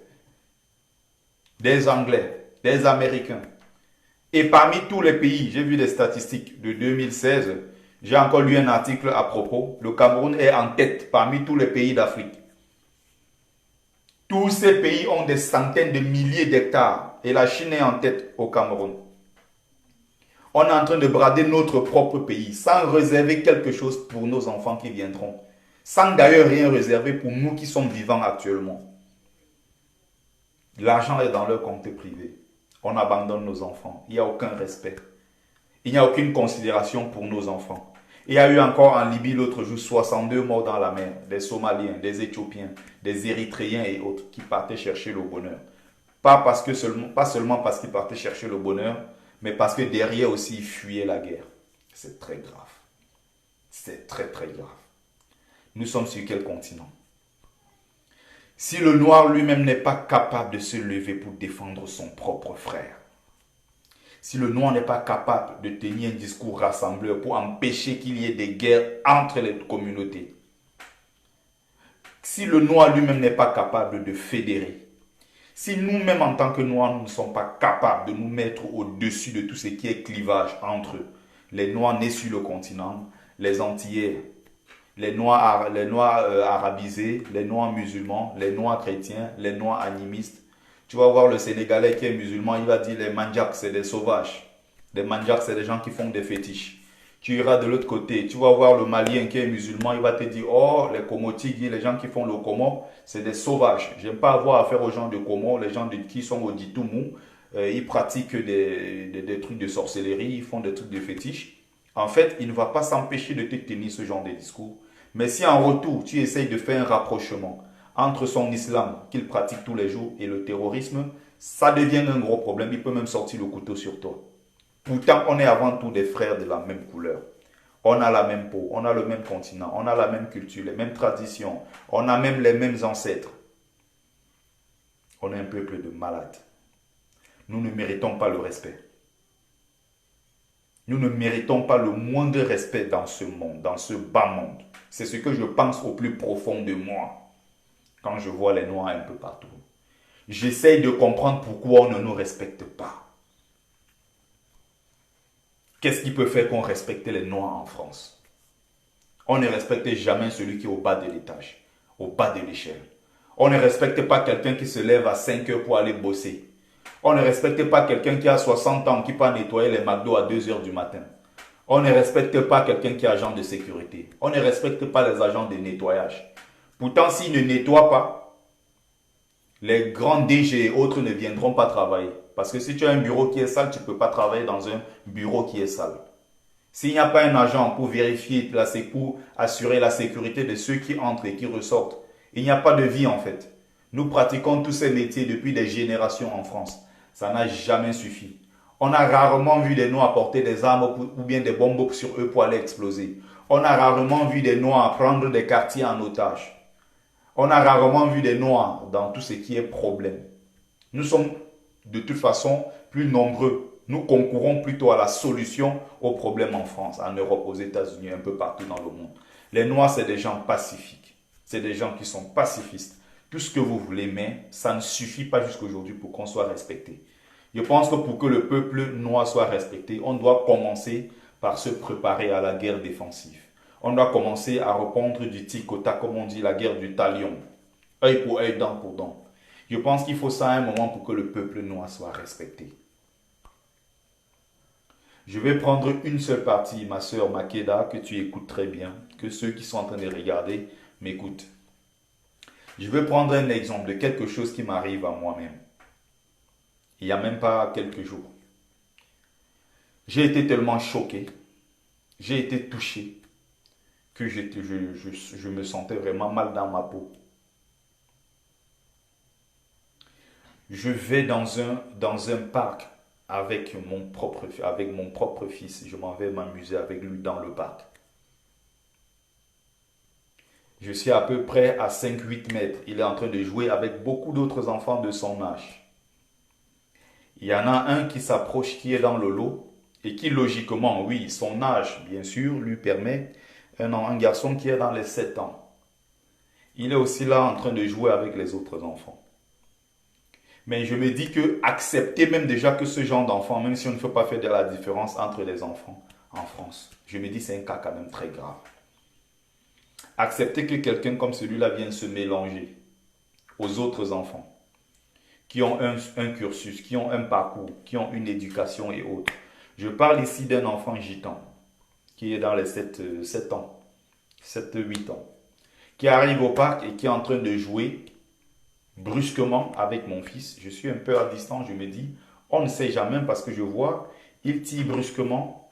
des Anglais, des Américains. Et parmi tous les pays, j'ai vu des statistiques de 2016, j'ai encore lu un article à propos, le Cameroun est en tête parmi tous les pays d'Afrique. Tous ces pays ont des centaines de milliers d'hectares et la Chine est en tête au Cameroun. On est en train de brader notre propre pays sans réserver quelque chose pour nos enfants qui viendront. Sans d'ailleurs rien réserver pour nous qui sommes vivants actuellement. L'argent est dans leur compte privé. On abandonne nos enfants. Il n'y a aucun respect. Il n'y a aucune considération pour nos enfants. Il y a eu encore en Libye l'autre jour 62 morts dans la mer. Des Somaliens, des Éthiopiens, des Érythréens et autres qui partaient chercher le bonheur. Pas seulement parce qu'ils partaient chercher le bonheur, mais parce que derrière aussi ils fuyaient la guerre. C'est très grave. C'est très très grave. Nous sommes sur quel continent? Si le noir lui-même n'est pas capable de se lever pour défendre son propre frère, si le noir n'est pas capable de tenir un discours rassembleur pour empêcher qu'il y ait des guerres entre les communautés, si le noir lui-même n'est pas capable de fédérer, si nous-mêmes en tant que noirs, nous ne sommes pas capables de nous mettre au-dessus de tout ce qui est clivage entre les noirs nés sur le continent, les Antillais, les noirs arabisés, les noirs musulmans, les noirs chrétiens, les noirs animistes. Tu vas voir le Sénégalais qui est musulman, il va dire les Mandjaks, c'est des sauvages. Les Mandjaks, c'est des gens qui font des fétiches. Tu iras de l'autre côté, tu vas voir le Malien qui est musulman, il va te dire, oh, les Komotigui, les gens qui font le Komo, c'est des sauvages. J'aime pas avoir affaire aux gens de Komo, les gens qui sont au Ditoumou, ils pratiquent des trucs de sorcellerie, ils font des trucs de fétiches. En fait, il ne va pas s'empêcher de te tenir ce genre de discours. Mais si en retour, tu essayes de faire un rapprochement entre son islam qu'il pratique tous les jours et le terrorisme, ça devient un gros problème. Il peut même sortir le couteau sur toi. Pourtant, on est avant tout des frères de la même couleur. On a la même peau, on a le même continent, on a la même culture, les mêmes traditions, on a même les mêmes ancêtres. On est un peuple de malades. Nous ne méritons pas le respect. Nous ne méritons pas le moindre respect dans ce monde, dans ce bas monde. C'est ce que je pense au plus profond de moi quand je vois les noirs un peu partout. J'essaye de comprendre pourquoi on ne nous respecte pas. Qu'est-ce qui peut faire qu'on respecte les Noirs en France? On ne respecte jamais celui qui est au bas de l'étage, au bas de l'échelle. On ne respecte pas quelqu'un qui se lève à 5 heures pour aller bosser. On ne respecte pas quelqu'un qui a 60 ans, qui peut nettoyer les McDo à 2 heures du matin. On ne respecte pas quelqu'un qui est agent de sécurité. On ne respecte pas les agents de nettoyage. Pourtant, s'ils ne nettoient pas, les grands DG et autres ne viendront pas travailler. Parce que si tu as un bureau qui est sale, tu ne peux pas travailler dans un bureau qui est sale. S'il n'y a pas un agent pour vérifier, pour assurer la sécurité de ceux qui entrent et qui ressortent, il n'y a pas de vie en fait. Nous pratiquons tous ces métiers depuis des générations en France. Ça n'a jamais suffi. On a rarement vu des Noirs porter des armes ou bien des bombes sur eux pour aller exploser. On a rarement vu des Noirs prendre des quartiers en otage. On a rarement vu des Noirs dans tout ce qui est problème. Nous sommes de toute façon plus nombreux. Nous concourons plutôt à la solution aux problèmes en France, en Europe, aux États-Unis, un peu partout dans le monde. Les Noirs, c'est des gens pacifiques. C'est des gens qui sont pacifistes. Tout ce que vous voulez, mais ça ne suffit pas jusqu'aujourd'hui pour qu'on soit respecté. Je pense que pour que le peuple noir soit respecté, on doit commencer par se préparer à la guerre défensive. On doit commencer à répondre du tic au tac, comme on dit, la guerre du talion. Œil pour œil, dent pour dent. Je pense qu'il faut ça à un moment pour que le peuple noir soit respecté. Je vais prendre une seule partie, ma soeur Makeda, que tu écoutes très bien, que ceux qui sont en train de regarder m'écoutent. Je vais prendre un exemple de quelque chose qui m'arrive à moi-même. Il n'y a même pas quelques jours. J'ai été tellement choqué, j'ai été touché, que je me sentais vraiment mal dans ma peau. Je vais dans un parc avec mon propre fils. Je m'en vais m'amuser avec lui dans le parc. Je suis à peu près à 5-8 mètres. Il est en train de jouer avec beaucoup d'autres enfants de son âge. Il y en a un qui s'approche, qui est dans le lot et qui logiquement, oui, son âge, bien sûr, lui permet, un garçon qui est dans les 7 ans. Il est aussi là en train de jouer avec les autres enfants. Mais je me dis que accepter même déjà que ce genre d'enfant, même si on ne peut pas faire de la différence entre les enfants en France, je me dis c'est un cas quand même très grave. Accepter que quelqu'un comme celui-là vienne se mélanger aux autres enfants qui ont un cursus, qui ont un parcours, qui ont une éducation et autres. Je parle ici d'un enfant gitan qui est dans les 7 ans, 7-8 ans, qui arrive au parc et qui est en train de jouer brusquement avec mon fils. Je suis un peu à distance, je me dis, on ne sait jamais parce que je vois, il tire brusquement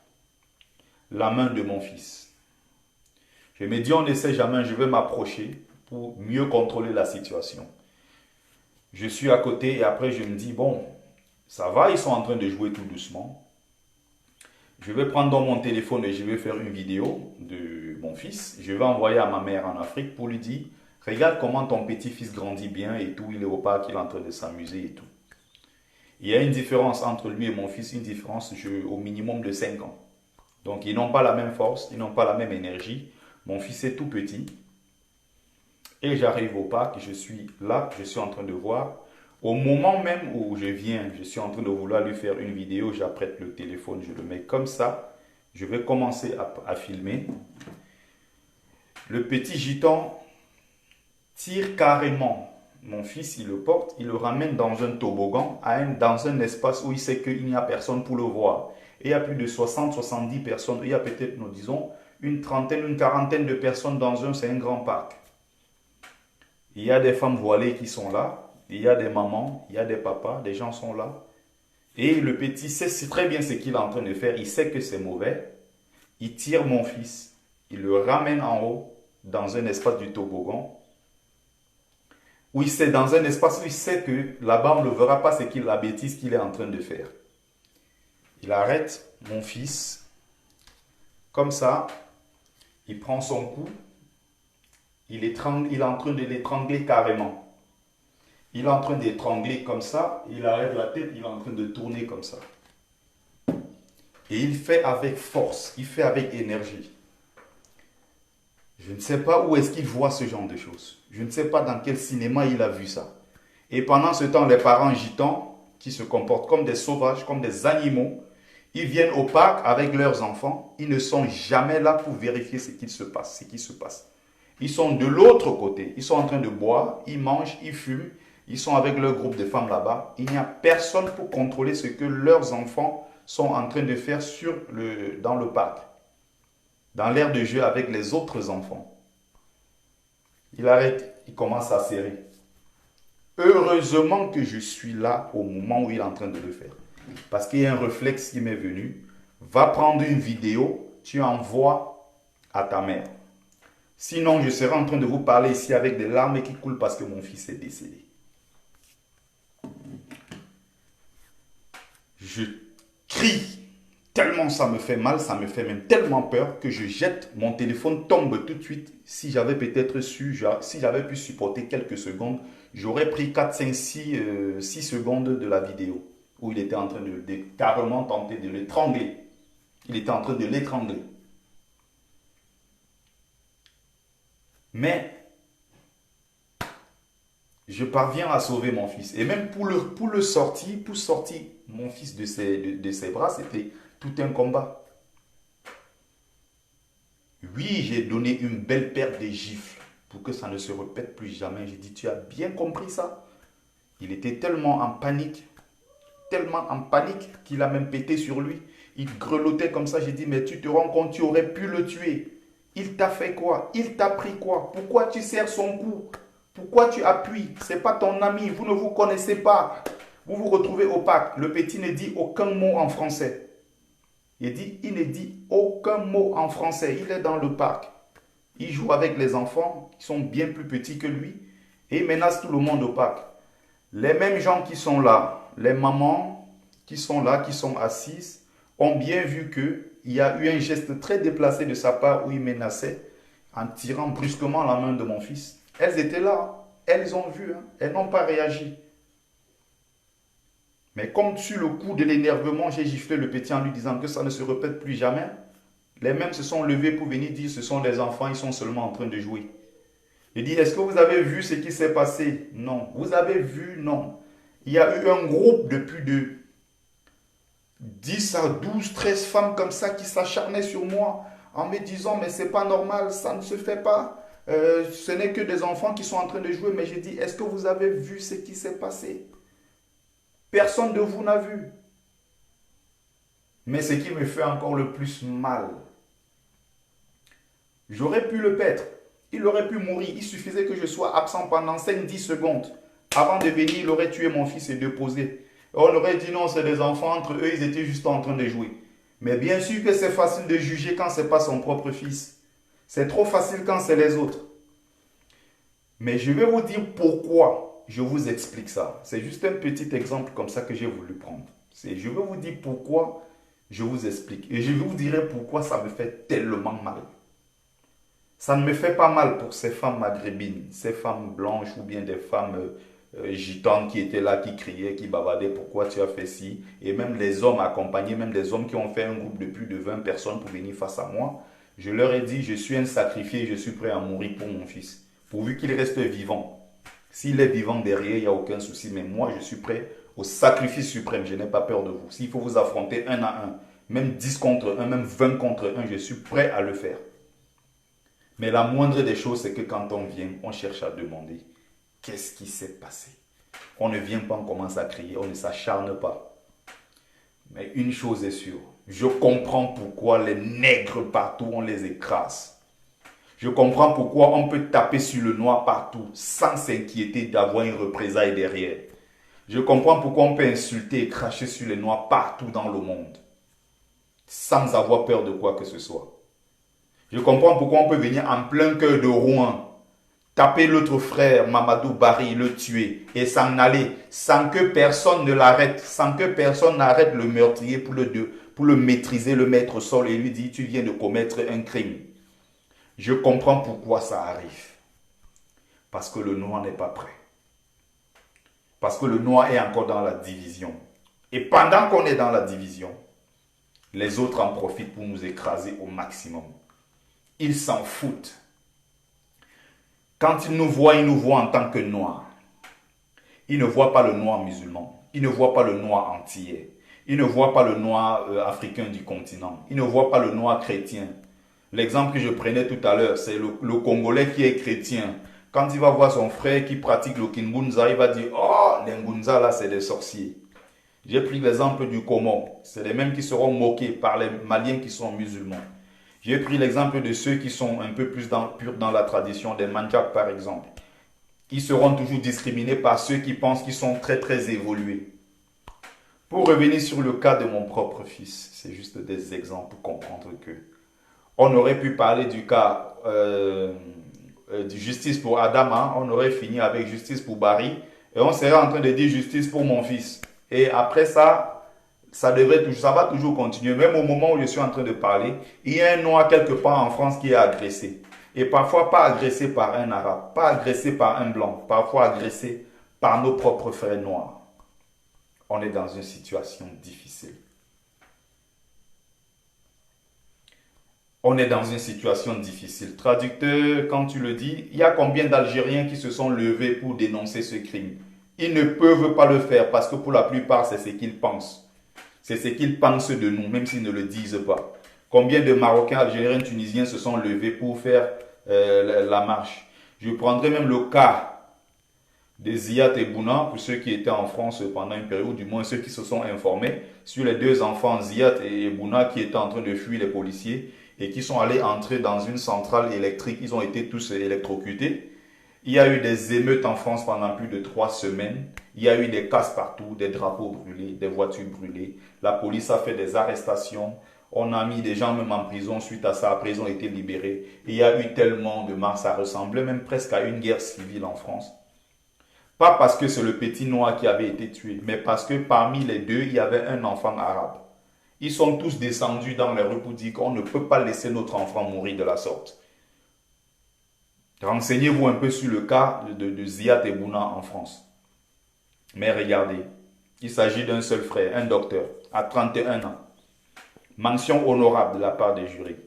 la main de mon fils. Je me dis, on ne sait jamais, je vais m'approcher pour mieux contrôler la situation. Je suis à côté et après je me dis, bon, ça va, ils sont en train de jouer tout doucement. Je vais prendre dans mon téléphone et je vais faire une vidéo de mon fils. Je vais envoyer à ma mère en Afrique pour lui dire, regarde comment ton petit-fils grandit bien et tout, il est au parc, il est en train de s'amuser et tout. Il y a une différence entre lui et mon fils, une différence au minimum de 5 ans. Donc ils n'ont pas la même force, ils n'ont pas la même énergie. Mon fils est tout petit. Et j'arrive au parc, je suis là, je suis en train de voir. Au moment même où je viens, je suis en train de vouloir lui faire une vidéo, j'apprête le téléphone, je le mets comme ça. Je vais commencer à filmer. Le petit gitan tire carrément mon fils, il le porte, il le ramène dans un toboggan, dans un espace où il sait qu'il n'y a personne pour le voir. Et il y a plus de 60-70 personnes, il y a peut-être, nous disons, une trentaine, une quarantaine de personnes c'est un grand parc. Il y a des femmes voilées qui sont là, il y a des mamans, il y a des papas, des gens sont là. Et le petit sait très bien ce qu'il est en train de faire, il sait que c'est mauvais. Il tire mon fils, il le ramène en haut, dans un espace du toboggan. Dans un espace où il sait que là-bas on ne verra pas la bêtise qu'il est en train de faire. Il arrête mon fils, comme ça, il prend son cou, il est en train de l'étrangler carrément. Il est en train d'étrangler comme ça, il arrête la tête, il est en train de tourner comme ça. Et il fait avec force, il fait avec énergie. Je ne sais pas où est-ce qu'il voit ce genre de choses. Je ne sais pas dans quel cinéma il a vu ça. Et pendant ce temps, les parents gitans, qui se comportent comme des sauvages, comme des animaux, Ils viennent au parc avec leurs enfants. Ils ne sont jamais là pour vérifier ce qui se passe. Ils sont de l'autre côté. Ils sont en train de boire, ils mangent, ils fument. Ils sont avec leur groupe de femmes là-bas. Il n'y a personne pour contrôler ce que leurs enfants sont en train de faire dans le parc, dans l'aire de jeu avec les autres enfants. Il arrête, il commence à serrer. Heureusement que je suis là au moment où il est en train de le faire. Parce qu'il y a un réflexe qui m'est venu. Va prendre une vidéo, tu envoies à ta mère. Sinon, je serai en train de vous parler ici avec des larmes qui coulent parce que mon fils est décédé. Je crie tellement ça me fait mal, ça me fait même tellement peur que je jette, mon téléphone tombe tout de suite. Si j'avais peut-être su, si j'avais pu supporter quelques secondes, j'aurais pris 4, 5, 6 secondes de la vidéo où il était en train de carrément tenter de l'étrangler. Il était en train de l'étrangler. Mais je parviens à sauver mon fils. Et même pour sortir mon fils de ses bras, c'était tout un combat. Oui, j'ai donné une belle paire de gifles pour que ça ne se répète plus jamais. J'ai dit, tu as bien compris ça? Il était tellement en panique qu'il a même pété sur lui. Il grelottait comme ça. J'ai dit, mais tu te rends compte, tu aurais pu le tuer. Il t'a fait quoi? Il t'a pris quoi? Pourquoi tu serres son cou? Pourquoi tu appuies? Ce n'est pas ton ami, vous ne vous connaissez pas. Vous vous retrouvez au parc. Le petit ne dit aucun mot en français. Il ne dit aucun mot en français. Il est dans le parc. Il joue avec les enfants qui sont bien plus petits que lui et il menace tout le monde au parc. Les mêmes gens qui sont là, les mamans qui sont là, qui sont assises, ont bien vu qu'il y a eu un geste très déplacé de sa part où il menaçait en tirant brusquement la main de mon fils. Elles étaient là, elles ont vu, elles n'ont pas réagi. Mais comme sur le coup de l'énervement, j'ai giflé le petit en lui disant que ça ne se répète plus jamais, les mêmes se sont levés pour venir dire ce sont des enfants, ils sont seulement en train de jouer. Il dit, est-ce que vous avez vu ce qui s'est passé? Non. Vous avez vu? Non. Il y a eu un groupe de plus de 10 à 12, 13 femmes comme ça qui s'acharnaient sur moi en me disant, mais c'est pas normal, ça ne se fait pas. Ce n'est que des enfants qui sont en train de jouer. Mais j'ai dit, est-ce que vous avez vu ce qui s'est passé? Personne de vous n'a vu. Mais ce qui me fait encore le plus mal, j'aurais pu le perdre. Il aurait pu mourir. Il suffisait que je sois absent pendant 5-10 secondes. Avant de venir, il aurait tué mon fils et déposé. On aurait dit non, c'est des enfants, entre eux, ils étaient juste en train de jouer. Mais bien sûr que c'est facile de juger quand ce n'est pas son propre fils. C'est trop facile quand c'est les autres. Mais je vais vous dire pourquoi je vous explique ça. C'est juste un petit exemple comme ça que j'ai voulu prendre. Je vais vous dire pourquoi je vous explique. Et je vous dirai pourquoi ça me fait tellement mal. Ça ne me fait pas mal pour ces femmes maghrébines, ces femmes blanches ou bien des femmes gitanes qui étaient là, qui criaient, qui bavardaient, pourquoi tu as fait ci. Et même les hommes accompagnés, même des hommes qui ont fait un groupe de plus de 20 personnes pour venir face à moi. Je leur ai dit, je suis un sacrifié, je suis prêt à mourir pour mon fils. Pourvu qu'il reste vivant. S'il est vivant derrière, il n'y a aucun souci. Mais moi, je suis prêt au sacrifice suprême. Je n'ai pas peur de vous. S'il faut vous affronter 1 à 1, même 10 contre 1, même 20 contre 1, je suis prêt à le faire. Mais la moindre des choses, c'est que quand on vient, on cherche à demander qu'est-ce qui s'est passé. On ne vient pas, on commence à crier, on ne s'acharne pas. Mais une chose est sûre, je comprends pourquoi les nègres partout, on les écrase. Je comprends pourquoi on peut taper sur le noir partout sans s'inquiéter d'avoir une représaille derrière. Je comprends pourquoi on peut insulter et cracher sur les noirs partout dans le monde sans avoir peur de quoi que ce soit. Je comprends pourquoi on peut venir en plein cœur de Rouen, taper l'autre frère Mamadou Barry, le tuer et s'en aller sans que personne ne l'arrête, sans que personne n'arrête le meurtrier pour le maîtriser, le mettre au sol et lui dire tu viens de commettre un crime. Je comprends pourquoi ça arrive. Parce que le noir n'est pas prêt. Parce que le noir est encore dans la division. Et pendant qu'on est dans la division, les autres en profitent pour nous écraser au maximum. Ils s'en foutent. Quand ils nous voient en tant que noirs. Ils ne voient pas le noir musulman. Ils ne voient pas le noir antillais. Ils ne voient pas le noir africain du continent. Ils ne voient pas le noir chrétien. L'exemple que je prenais tout à l'heure, c'est le Congolais qui est chrétien. Quand il va voir son frère qui pratique le Kingunza, il va dire « Oh, les Ngunza là, c'est des sorciers ». J'ai pris l'exemple du Comore. C'est les mêmes qui seront moqués par les Maliens qui sont musulmans. J'ai pris l'exemple de ceux qui sont un peu plus purs dans la tradition, des Mandjaks par exemple. Ils seront toujours discriminés par ceux qui pensent qu'ils sont très très évolués. Pour revenir sur le cas de mon propre fils, c'est juste des exemples pour comprendre que on aurait pu parler du cas de justice pour Adama, on aurait fini avec justice pour Barry, et on serait en train de dire justice pour mon fils. Et après ça, ça va toujours continuer. Même au moment où je suis en train de parler, il y a un noir quelque part en France qui est agressé. Et parfois pas agressé par un arabe, pas agressé par un blanc, parfois agressé par nos propres frères noirs. On est dans une situation difficile. On est dans une situation difficile. Traducteur, quand tu le dis, il y a combien d'Algériens qui se sont levés pour dénoncer ce crime? Ils ne peuvent pas le faire parce que pour la plupart, c'est ce qu'ils pensent. C'est ce qu'ils pensent de nous, même s'ils ne le disent pas. Combien de Marocains, Algériens, Tunisiens se sont levés pour faire la marche? Je prendrai même le cas de Ziad et Bouna, pour ceux qui étaient en France pendant une période, du moins ceux qui se sont informés, sur les deux enfants, Ziad et Bouna, qui étaient en train de fuir les policiers et qui sont allés entrer dans une centrale électrique. Ils ont été tous électrocutés. Il y a eu des émeutes en France pendant plus de 3 semaines. Il y a eu des casses partout, des drapeaux brûlés, des voitures brûlées. La police a fait des arrestations. On a mis des gens même en prison suite à ça. Après, ils ont été libérés. Et il y a eu tellement de morts. Ça ressemblait même presque à une guerre civile en France. Pas parce que c'est le petit noir qui avait été tué, mais parce que parmi les deux, il y avait un enfant arabe. Ils sont tous descendus dans les rues pour dire qu'on ne peut pas laisser notre enfant mourir de la sorte. Renseignez-vous un peu sur le cas de Ziad et Bouna en France. Mais regardez, il s'agit d'un seul frère, un docteur, à 31 ans. Mention honorable de la part des jurés.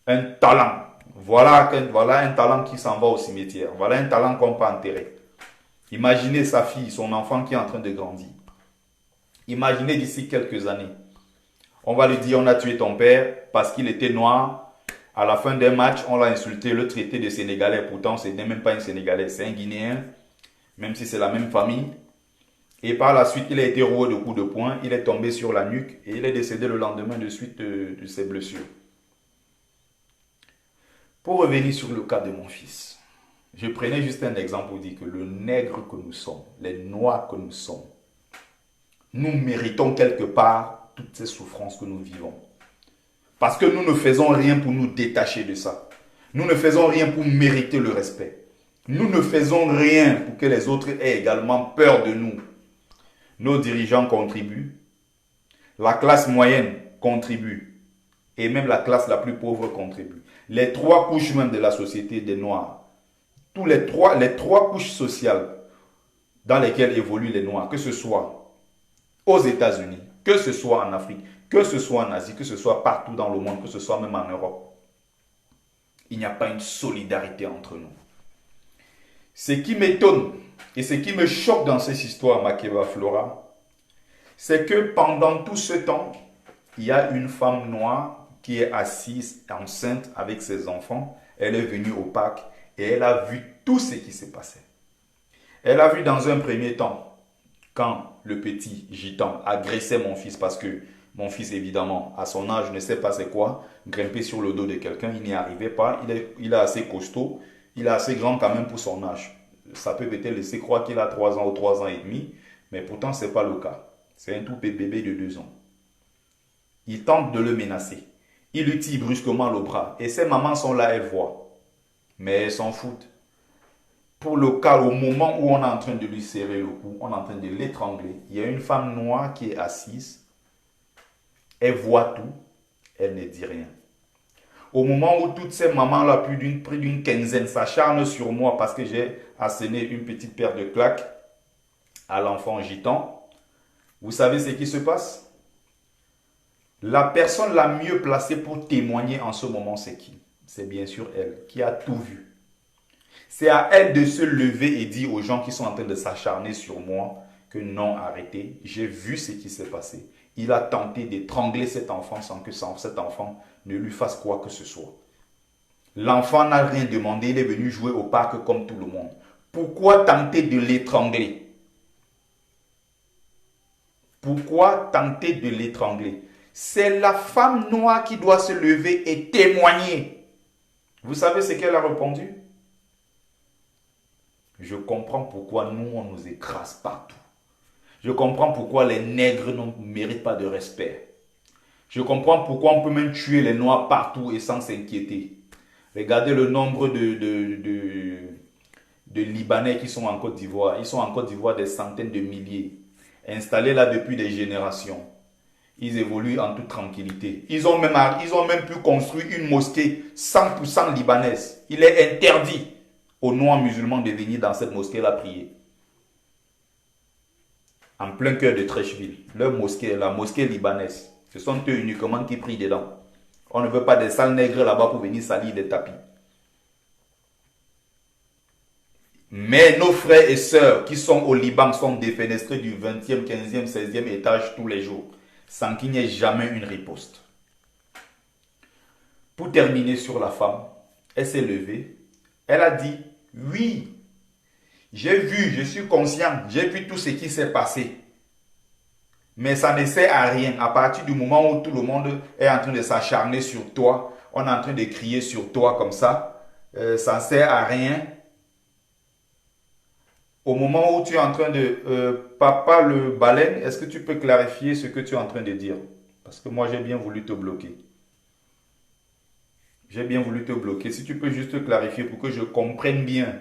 Un talent. Voilà un talent qui s'en va au cimetière. Voilà un talent qu'on peut enterrer. Imaginez sa fille, son enfant qui est en train de grandir. Imaginez d'ici quelques années. On va lui dire, on a tué ton père parce qu'il était noir. À la fin d'un match, on l'a insulté, le traité de Sénégalais. Pourtant, ce n'est même pas un Sénégalais, c'est un Guinéen. Même si c'est la même famille. Et par la suite, il a été roué de coups de poing. Il est tombé sur la nuque et il est décédé le lendemain de suite de ses blessures. Pour revenir sur le cas de mon fils. Je prenais juste un exemple pour dire que le nègre que nous sommes, les noirs que nous sommes, nous méritons quelque part toutes ces souffrances que nous vivons. Parce que nous ne faisons rien pour nous détacher de ça. Nous ne faisons rien pour mériter le respect. Nous ne faisons rien pour que les autres aient également peur de nous. Nos dirigeants contribuent. La classe moyenne contribue. Et même la classe la plus pauvre contribue. Les 3 couches même de la société des Noirs. Les trois couches sociales dans lesquelles évoluent les Noirs, que ce soit aux États-Unis, que ce soit en Afrique, que ce soit en Asie, que ce soit partout dans le monde, que ce soit même en Europe. Il n'y a pas une solidarité entre nous. Ce qui m'étonne et ce qui me choque dans cette histoire, Makeba Flora, c'est que pendant tout ce temps, il y a une femme noire qui est assise enceinte avec ses enfants. Elle est venue au parc et elle a vu tout ce qui s'est passé. Elle a vu dans un premier temps, quand le petit gitan agressait mon fils, parce que mon fils, évidemment, à son âge, ne sait pas c'est quoi, grimper sur le dos de quelqu'un, il n'y arrivait pas. Il est assez costaud, il est assez grand quand même pour son âge. Ça peut peut-être laisser croire qu'il a 3 ans ou 3 ans et demi, mais pourtant, ce n'est pas le cas. C'est un tout bébé de 2 ans. Il tente de le menacer. Il lui tire brusquement le bras. Et ses mamans sont là, elles voient. Mais elles s'en foutent. Pour le cas, au moment où on est en train de lui serrer le cou, on est en train de l'étrangler, il y a une femme noire qui est assise. Elle voit tout. Elle ne dit rien. Au moment où toutes ces mamans-là, plus d'une quinzaine, s'acharnent sur moi parce que j'ai asséné une petite paire de claques à l'enfant gitan, vous savez ce qui se passe? La personne la mieux placée pour témoigner en ce moment, c'est qui? C'est bien sûr elle, qui a tout vu. C'est à elle de se lever et dire aux gens qui sont en train de s'acharner sur moi que non, arrêtez, j'ai vu ce qui s'est passé. Il a tenté d'étrangler cet enfant sans que cet enfant ne lui fasse quoi que ce soit. L'enfant n'a rien demandé, il est venu jouer au parc comme tout le monde. Pourquoi tenter de l'étrangler? Pourquoi tenter de l'étrangler? C'est la femme noire qui doit se lever et témoigner. Vous savez ce qu'elle a répondu? Je comprends pourquoi nous, on nous écrase partout. Je comprends pourquoi les nègres ne méritent pas de respect. Je comprends pourquoi on peut même tuer les noirs partout et sans s'inquiéter. Regardez le nombre de Libanais qui sont en Côte d'Ivoire. Ils sont en Côte d'Ivoire des centaines de milliers, installés là depuis des générations. Ils évoluent en toute tranquillité. Ils ont même pu construire une mosquée 100% libanaise. Il est interdit aux noirs musulmans de venir dans cette mosquée-là prier. En plein cœur de Trècheville. Leur mosquée, la mosquée libanaise. Ce sont eux uniquement qui prient dedans. On ne veut pas des sales nègres là-bas pour venir salir des tapis. Mais nos frères et sœurs qui sont au Liban sont défenestrés du 20e, 15e, 16e étage tous les jours, sans qu'il n'y ait jamais une riposte. Pour terminer sur la femme, elle s'est levée. Elle a dit, oui, j'ai vu, je suis conscient, j'ai vu tout ce qui s'est passé. Mais ça ne sert à rien. À partir du moment où tout le monde est en train de s'acharner sur toi, on est en train de crier sur toi comme ça, ça ne sert à rien. Au moment où tu es en train de... Papa le baleine, est-ce que tu peux clarifier ce que tu es en train de dire? Parce que moi, j'ai bien voulu te bloquer. J'ai bien voulu te bloquer. Si tu peux juste clarifier pour que je comprenne bien.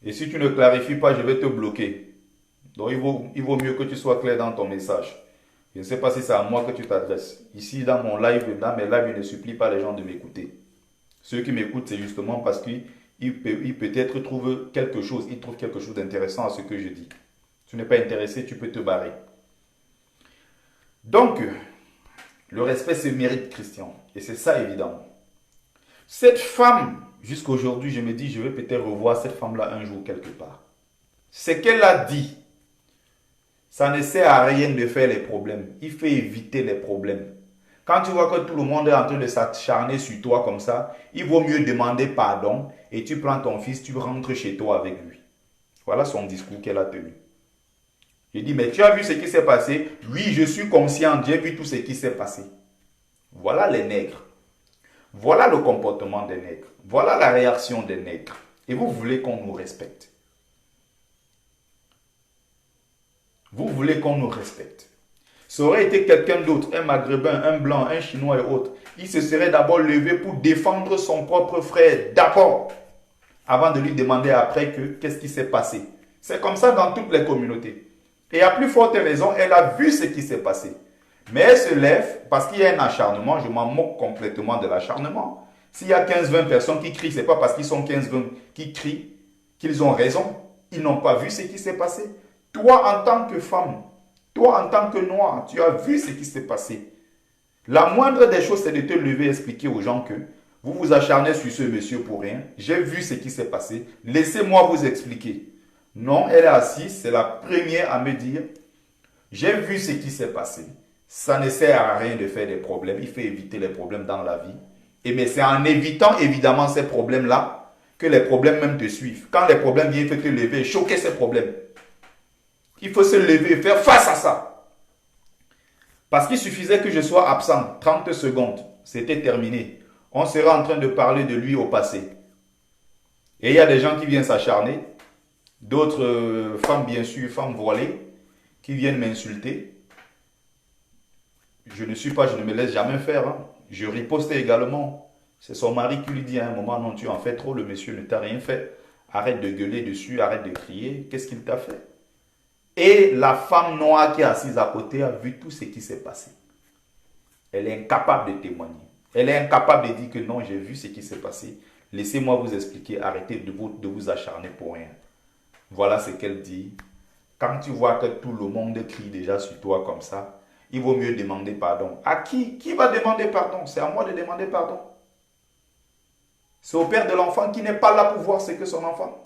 Et si tu ne clarifies pas, je vais te bloquer. Donc, il vaut mieux que tu sois clair dans ton message. Je ne sais pas si c'est à moi que tu t'adresses. Ici, dans mon live, dans mes lives, je ne supplie pas les gens de m'écouter. Ceux qui m'écoutent, c'est justement parce qu'ils peut-être trouvent quelque chose. Ils trouvent quelque chose d'intéressant à ce que je dis. Si tu n'es pas intéressé, tu peux te barrer. Donc, le respect se mérite, Christian. Et c'est ça, évidemment. Cette femme, jusqu'à aujourd'hui, je me dis, je vais peut-être revoir cette femme-là un jour quelque part. Ce qu'elle a dit, ça ne sert à rien de faire les problèmes. Il faut éviter les problèmes. Quand tu vois que tout le monde est en train de s'acharner sur toi comme ça, il vaut mieux demander pardon et tu prends ton fils, tu rentres chez toi avec lui. Voilà son discours qu'elle a tenu. Je dis, mais tu as vu ce qui s'est passé? Oui, je suis consciente, j'ai vu tout ce qui s'est passé. Voilà les nègres. Voilà le comportement des nègres. Voilà la réaction des nègres. Et vous voulez qu'on nous respecte. Vous voulez qu'on nous respecte. Ça aurait été quelqu'un d'autre, un maghrébin, un blanc, un chinois et autres. Il se serait d'abord levé pour défendre son propre frère, d'abord, avant de lui demander après qu'est-ce qui s'est passé. C'est comme ça dans toutes les communautés. Et à plus forte raison, elle a vu ce qui s'est passé. Mais elle se lève parce qu'il y a un acharnement. Je m'en moque complètement de l'acharnement. S'il y a 15-20 personnes qui crient, ce n'est pas parce qu'ils sont 15-20 qui crient qu'ils ont raison. Ils n'ont pas vu ce qui s'est passé. Toi, en tant que femme, toi, en tant que noir, tu as vu ce qui s'est passé. La moindre des choses, c'est de te lever et expliquer aux gens que vous vous acharnez sur ce monsieur pour rien. J'ai vu ce qui s'est passé. Laissez-moi vous expliquer. Non, elle est assise. C'est la première à me dire, j'ai vu ce qui s'est passé. Ça ne sert à rien de faire des problèmes. Il faut éviter les problèmes dans la vie. Mais c'est en évitant évidemment ces problèmes-là que les problèmes même te suivent. Quand les problèmes viennent, il faut te lever et choquer ces problèmes. Il faut se lever et faire face à ça. Parce qu'il suffisait que je sois absent 30 secondes. C'était terminé. On sera en train de parler de lui au passé. Et il y a des gens qui viennent s'acharner. D'autres femmes, bien sûr, femmes voilées, qui viennent m'insulter. Je ne me laisse jamais faire. Hein. Je riposte également. C'est son mari qui lui dit à un moment, non, tu en fais trop, le monsieur ne t'a rien fait. Arrête de gueuler dessus, arrête de crier. Qu'est-ce qu'il t'a fait? Et la femme noire qui est assise à côté a vu tout ce qui s'est passé. Elle est incapable de témoigner. Elle est incapable de dire que non, j'ai vu ce qui s'est passé. Laissez-moi vous expliquer, arrêtez de vous acharner pour rien. Voilà ce qu'elle dit. Quand tu vois que tout le monde crie déjà sur toi comme ça, il vaut mieux demander pardon. À qui? Qui va demander pardon? C'est à moi de demander pardon. C'est au père de l'enfant qui n'est pas là pour voir ce que son enfant.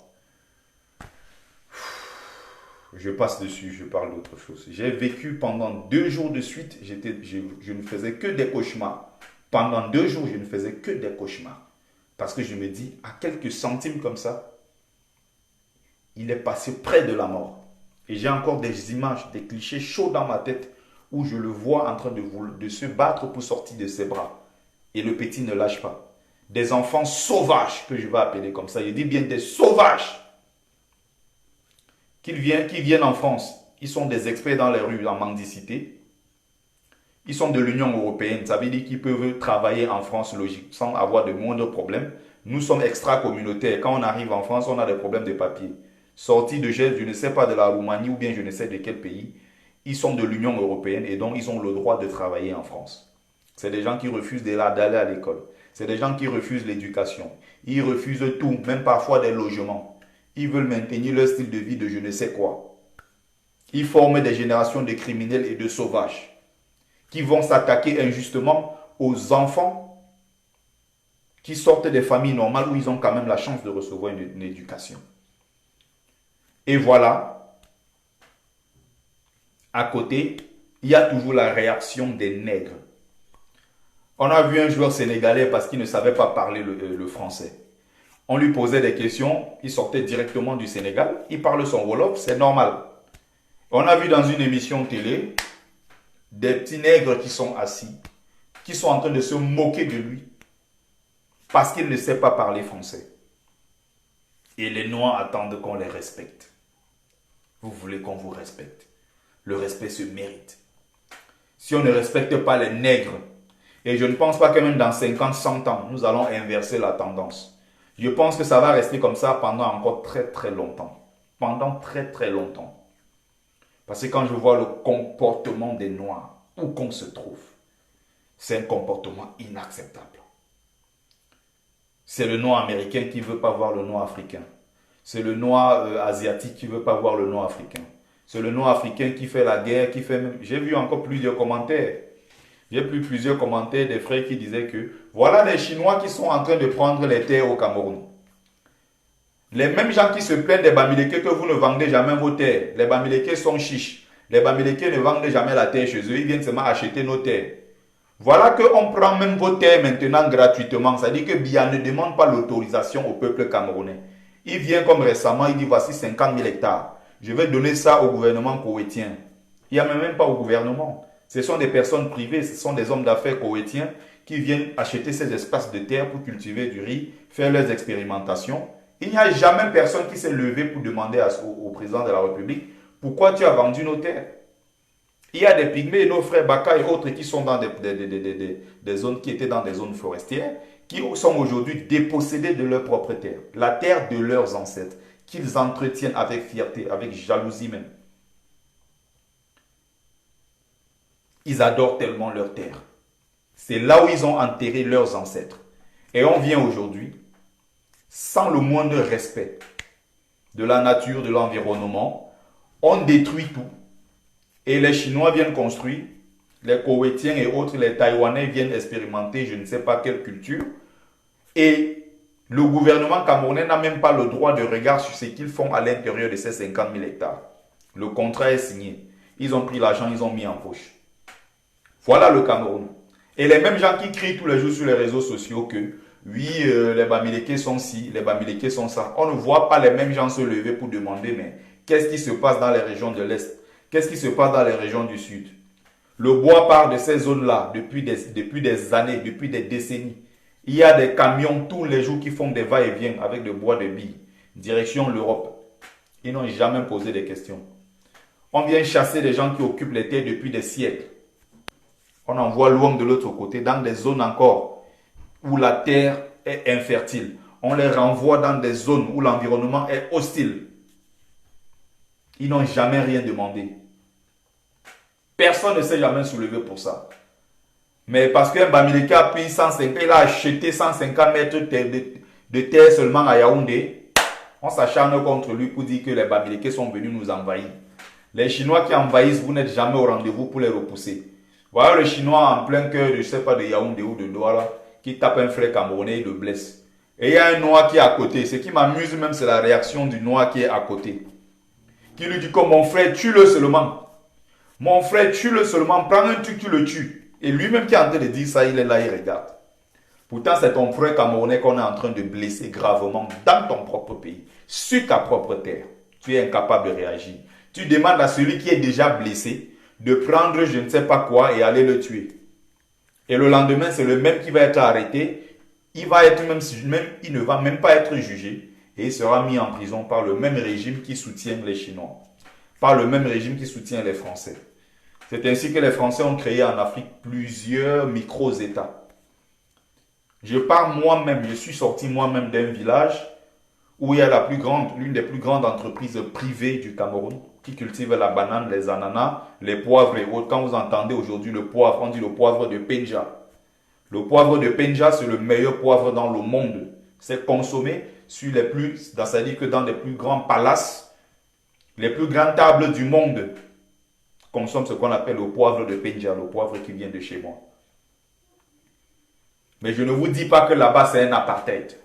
Je passe dessus, je parle d'autre chose. J'ai vécu pendant 2 jours de suite, je ne faisais que des cauchemars. Pendant 2 jours, je ne faisais que des cauchemars. Parce que je me dis, à quelques centimes comme ça, il est passé près de la mort. Et j'ai encore des images, des clichés chauds dans ma tête où je le vois en train de se battre pour sortir de ses bras. Et le petit ne lâche pas. Des enfants sauvages, que je vais appeler comme ça. Je dis bien des sauvages. Qui viennent en France. Ils sont des experts dans les rues en mendicité. Ils sont de l'Union européenne. Ça veut dire qu'ils peuvent travailler en France logique, sans avoir de moindres problèmes. Nous sommes extra-communautaires. Quand on arrive en France, on a des problèmes de papier. Sortis de je ne sais pas de la Roumanie ou bien je ne sais de quel pays. Ils sont de l'Union européenne et donc ils ont le droit de travailler en France. C'est des gens qui refusent d'aller à l'école. C'est des gens qui refusent l'éducation. Ils refusent tout, même parfois des logements. Ils veulent maintenir leur style de vie de je ne sais quoi. Ils forment des générations de criminels et de sauvages qui vont s'attaquer injustement aux enfants qui sortent des familles normales où ils ont quand même la chance de recevoir une éducation. Et voilà, à côté, il y a toujours la réaction des nègres. On a vu un joueur sénégalais parce qu'il ne savait pas parler le français. On lui posait des questions, il sortait directement du Sénégal, il parle son Wolof, c'est normal. On a vu dans une émission télé des petits nègres qui sont assis, qui sont en train de se moquer de lui parce qu'il ne sait pas parler français. Et les Noirs attendent qu'on les respecte. Vous voulez qu'on vous respecte. Le respect se mérite. Si on ne respecte pas les nègres, et je ne pense pas que même dans 50, 100 ans, nous allons inverser la tendance. Je pense que ça va rester comme ça pendant encore très très longtemps. Pendant très très longtemps. Parce que quand je vois le comportement des Noirs, où qu'on se trouve, c'est un comportement inacceptable. C'est le Noir américain qui ne veut pas voir le Noir africain. C'est le Noir asiatique qui ne veut pas voir le Noir africain. C'est le Noir africain qui fait la guerre, qui fait même... J'ai vu encore plusieurs commentaires. J'ai vu plusieurs commentaires des frères qui disaient que voilà les Chinois qui sont en train de prendre les terres au Cameroun. Les mêmes gens qui se plaignent des Bamileke que vous ne vendez jamais vos terres. Les Bamileke sont chiches. Les Bamileke ne vendent jamais la terre chez eux. Ils viennent seulement acheter nos terres. Voilà qu'on prend même vos terres maintenant gratuitement. C'est-à-dire que Biya ne demande pas l'autorisation au peuple camerounais. Il vient comme récemment, il dit voici 50 000 hectares. Je vais donner ça au gouvernement koweïtien. Il n'y a même pas au gouvernement. Ce sont des personnes privées, ce sont des hommes d'affaires koweïtiens qui viennent acheter ces espaces de terre pour cultiver du riz, faire leurs expérimentations. Il n'y a jamais personne qui s'est levé pour demander au président de la République pourquoi tu as vendu nos terres. Il y a des pygmées, nos frères Baka et autres qui sont dans des zones qui étaient dans des zones forestières, qui sont aujourd'hui dépossédés de leur propre terre, la terre de leurs ancêtres, qu'ils entretiennent avec fierté, avec jalousie même. Ils adorent tellement leur terre. C'est là où ils ont enterré leurs ancêtres. Et on vient aujourd'hui, sans le moindre respect de la nature, de l'environnement, on détruit tout. Et les Chinois viennent construire, les Koweïtiens et autres, les Taïwanais viennent expérimenter je ne sais pas quelle culture. Et le gouvernement camerounais n'a même pas le droit de regard sur ce qu'ils font à l'intérieur de ces 50 000 hectares. Le contrat est signé. Ils ont pris l'argent, ils ont mis en poche. Voilà le Cameroun. Et les mêmes gens qui crient tous les jours sur les réseaux sociaux que oui, les Bamileke sont ci, les Bamileke sont ça. On ne voit pas les mêmes gens se lever pour demander mais qu'est-ce qui se passe dans les régions de l'Est? Qu'est-ce qui se passe dans les régions du Sud? Le bois part de ces zones-là depuis des années, depuis des décennies. Il y a des camions tous les jours qui font des va-et-vient avec de bois de billes, direction l'Europe. Ils n'ont jamais posé des questions. On vient chasser les gens qui occupent les terres depuis des siècles. On envoie l'homme de l'autre côté, dans des zones encore où la terre est infertile. On les renvoie dans des zones où l'environnement est hostile. Ils n'ont jamais rien demandé. Personne ne s'est jamais soulevé pour ça. Mais parce qu'un Bamileke a pris 150, il a acheté 150 mètres de terre seulement à Yaoundé, on s'acharne contre lui pour dire que les Bamileke sont venus nous envahir. Les Chinois qui envahissent, vous n'êtes jamais au rendez-vous pour les repousser. Voilà le Chinois en plein cœur, je ne sais pas, de Yaoundé ou de Douala, qui tape un frère camerounais et le blesse. Et il y a un Noir qui est à côté. Ce qui m'amuse même, c'est la réaction du Noir qui est à côté. qui lui dit que mon frère, tue-le seulement. Mon frère, tue-le seulement, prends un truc, tu le tues. Et lui-même qui est en train de dire ça, il est là, il regarde. Pourtant, c'est ton frère camerounais qu'on est en train de blesser gravement dans ton propre pays, sur ta propre terre. Tu es incapable de réagir. Tu demandes à celui qui est déjà blessé de prendre je ne sais pas quoi et aller le tuer. Et le lendemain, c'est le même qui va être arrêté. Il ne va même pas être jugé et il sera mis en prison par le même régime qui soutient les Chinois, par le même régime qui soutient les Français. C'est ainsi que les Français ont créé en Afrique plusieurs micro-États. Je pars moi-même, je suis sorti moi-même d'un village où il y a l'une des plus grandes entreprises privées du Cameroun qui cultive la banane, les ananas, les poivres et autres. Quand vous entendez aujourd'hui le poivre, on dit le poivre de Penja. Le poivre de Penja, c'est le meilleur poivre dans le monde. C'est consommé c'est-à-dire que dans les plus grands palaces, les plus grandes tables du monde consomment ce qu'on appelle le poivre de Penja, le poivre qui vient de chez moi. Mais je ne vous dis pas que là-bas c'est un apartheid.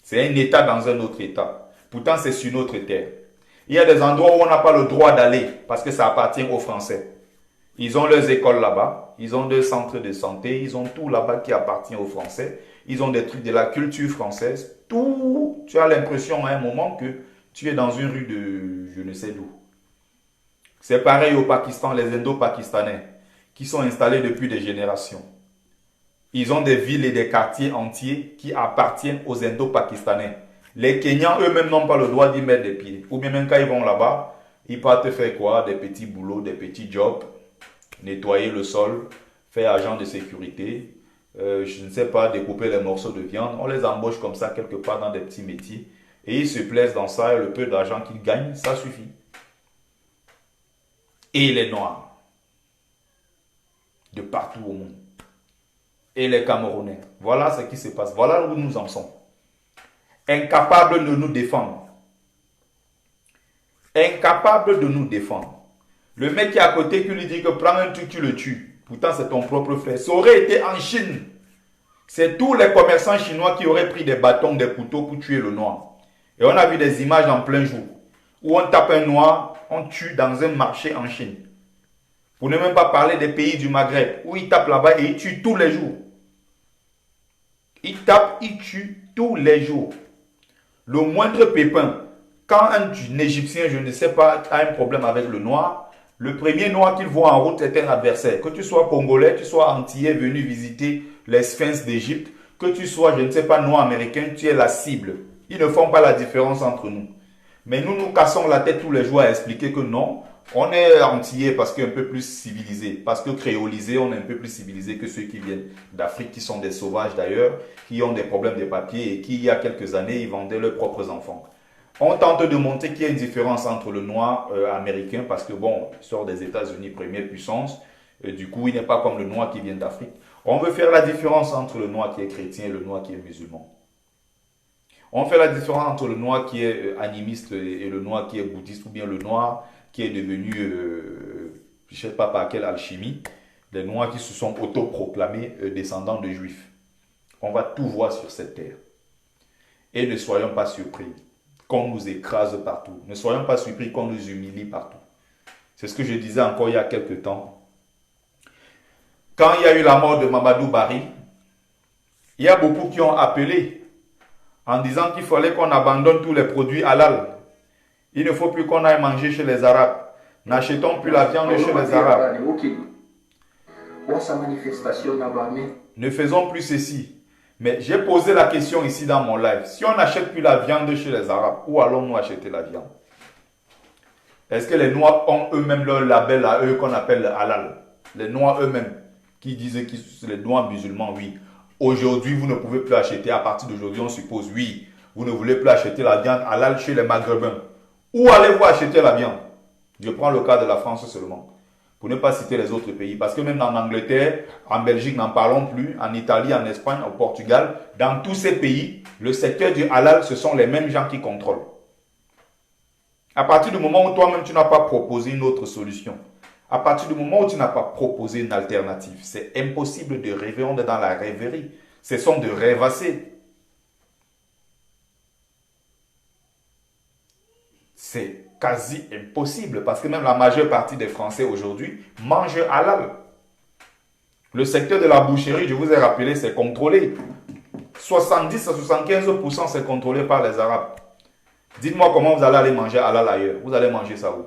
C'est un État dans un autre État. Pourtant c'est sur notre terre. Il y a des endroits où on n'a pas le droit d'aller parce que ça appartient aux Français. Ils ont leurs écoles là-bas, ils ont des centres de santé, ils ont tout là-bas qui appartient aux Français. Ils ont des trucs de la culture française. Tout, tu as l'impression à un moment que tu es dans une rue de je ne sais d'où. C'est pareil au Pakistan, les Indo-Pakistanais qui sont installés depuis des générations. Ils ont des villes et des quartiers entiers qui appartiennent aux Indo-Pakistanais. Les Kenyans eux-mêmes n'ont pas le droit d'y mettre des pieds. Ou bien même quand ils vont là-bas, ils partent faire quoi? Des petits boulots, des petits jobs, nettoyer le sol, faire agent de sécurité, je ne sais pas, découper les morceaux de viande. On les embauche comme ça quelque part dans des petits métiers. Et ils se plaisent dans ça et le peu d'argent qu'ils gagnent, ça suffit. Et les Noirs, de partout au monde. Et les Camerounais. Voilà ce qui se passe. Voilà où nous en sommes. Incapables de nous défendre. Incapable de nous défendre. Le mec qui est à côté qui lui dit que prends un truc, tu le tues. Pourtant, c'est ton propre frère. Ça aurait été en Chine. C'est tous les commerçants chinois qui auraient pris des bâtons, des couteaux pour tuer le noir. Et on a vu des images en plein jour où on tape un noir, on tue dans un marché en Chine. Pour ne même pas parler des pays du Maghreb où ils tapent là-bas et ils tuent tous les jours. Ils tapent, ils tuent tous les jours. Le moindre pépin, quand un Égyptien, je ne sais pas, a un problème avec le noir, le premier noir qu'il voit en route est un adversaire. Que tu sois congolais, que tu sois antillais venu visiter les sphinx d'Égypte, que tu sois, je ne sais pas, noir américain, tu es la cible. Ils ne font pas la différence entre nous. Mais nous nous cassons la tête tous les jours à expliquer que non, on est antillais parce qu'un peu plus civilisé, parce que créolisé, on est un peu plus civilisé que ceux qui viennent d'Afrique, qui sont des sauvages d'ailleurs, qui ont des problèmes de papier et qui, il y a quelques années, ils vendaient leurs propres enfants. On tente de montrer qu'il y a une différence entre le noir américain, parce que bon, il sort des États-Unis, première puissance, et du coup, il n'est pas comme le noir qui vient d'Afrique. On veut faire la différence entre le noir qui est chrétien et le noir qui est musulman. On fait la différence entre le noir qui est animiste et le noir qui est bouddhiste, ou bien le noir qui est devenu, je ne sais pas par quelle alchimie, des noirs qui se sont autoproclamés descendants de juifs. On va tout voir sur cette terre. Et ne soyons pas surpris qu'on nous écrase partout. Ne soyons pas surpris qu'on nous humilie partout. C'est ce que je disais encore il y a quelques temps. Quand il y a eu la mort de Mamadou Barry, il y a beaucoup qui ont appelé en disant qu'il fallait qu'on abandonne tous les produits halal. Il ne faut plus qu'on aille manger chez les Arabes. N'achetons plus la viande chez les Arabes. Ne faisons plus ceci. Mais j'ai posé la question ici dans mon live. Si on n'achète plus la viande chez les Arabes, où allons-nous acheter la viande? Est-ce que les Noirs ont eux-mêmes leur label à eux qu'on appelle le halal? Les Noirs eux-mêmes qui disent que c'est les Noirs musulmans, oui. Aujourd'hui, vous ne pouvez plus acheter. À partir d'aujourd'hui, on suppose, oui. Vous ne voulez plus acheter la viande halal chez les Maghrébins. Où allez-vous acheter la viande? Je prends le cas de la France seulement. Pour ne pas citer les autres pays. Parce que même en Angleterre, en Belgique, n'en parlons plus. En Italie, en Espagne, au Portugal. Dans tous ces pays, le secteur du halal, ce sont les mêmes gens qui contrôlent. À partir du moment où toi-même, tu n'as pas proposé une autre solution. À partir du moment où tu n'as pas proposé une alternative. C'est impossible de rêver. On est dans la rêverie. Ce sont de rêvasser. c'est quasi impossible parce que même la majeure partie des Français aujourd'hui mangent halal. Le secteur de la boucherie, je vous ai rappelé, c'est contrôlé. 70 à 75% c'est contrôlé par les Arabes. Dites-moi comment vous allez aller manger halal ailleurs. Vous allez manger ça où?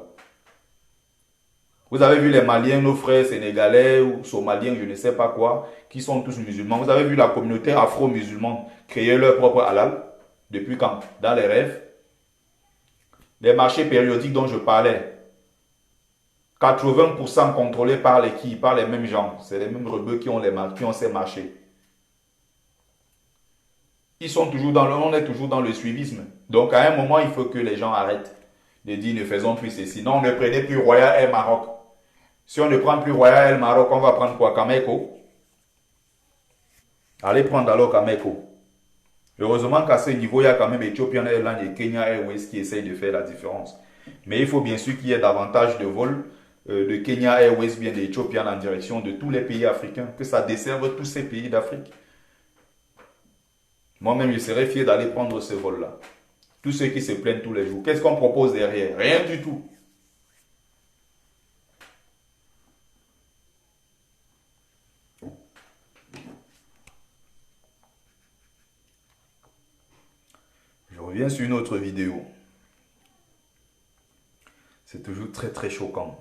Vous avez vu les Maliens, nos frères sénégalais ou somaliens, je ne sais pas quoi, qui sont tous musulmans. Vous avez vu la communauté afro-musulmane créer leur propre halal. Depuis quand? Dans les rêves. Les marchés périodiques dont je parlais. 80% contrôlés par les qui? Par les mêmes gens. C'est les mêmes rebeux qui ont ces marchés. On est toujours dans le suivisme. Donc à un moment, il faut que les gens arrêtent de dire ne faisons plus ceci. Non, ne prenez plus Royal Air Maroc. Si on ne prend plus Royal Air Maroc, on va prendre quoi? Cameco? Allez prendre alors Cameco. Heureusement qu'à ce niveau, il y a quand même Ethiopian Airlines et Kenya Airways qui essayent de faire la différence. Mais il faut bien sûr qu'il y ait davantage de vols de Kenya Airways, bien d'Ethiopian en direction de tous les pays africains, que ça desserve tous ces pays d'Afrique. Moi-même, je serais fier d'aller prendre ce vol-là. Tous ceux qui se plaignent tous les jours. Qu'est-ce qu'on propose derrière? Rien du tout. Je reviens sur une autre vidéo. C'est toujours très très choquant.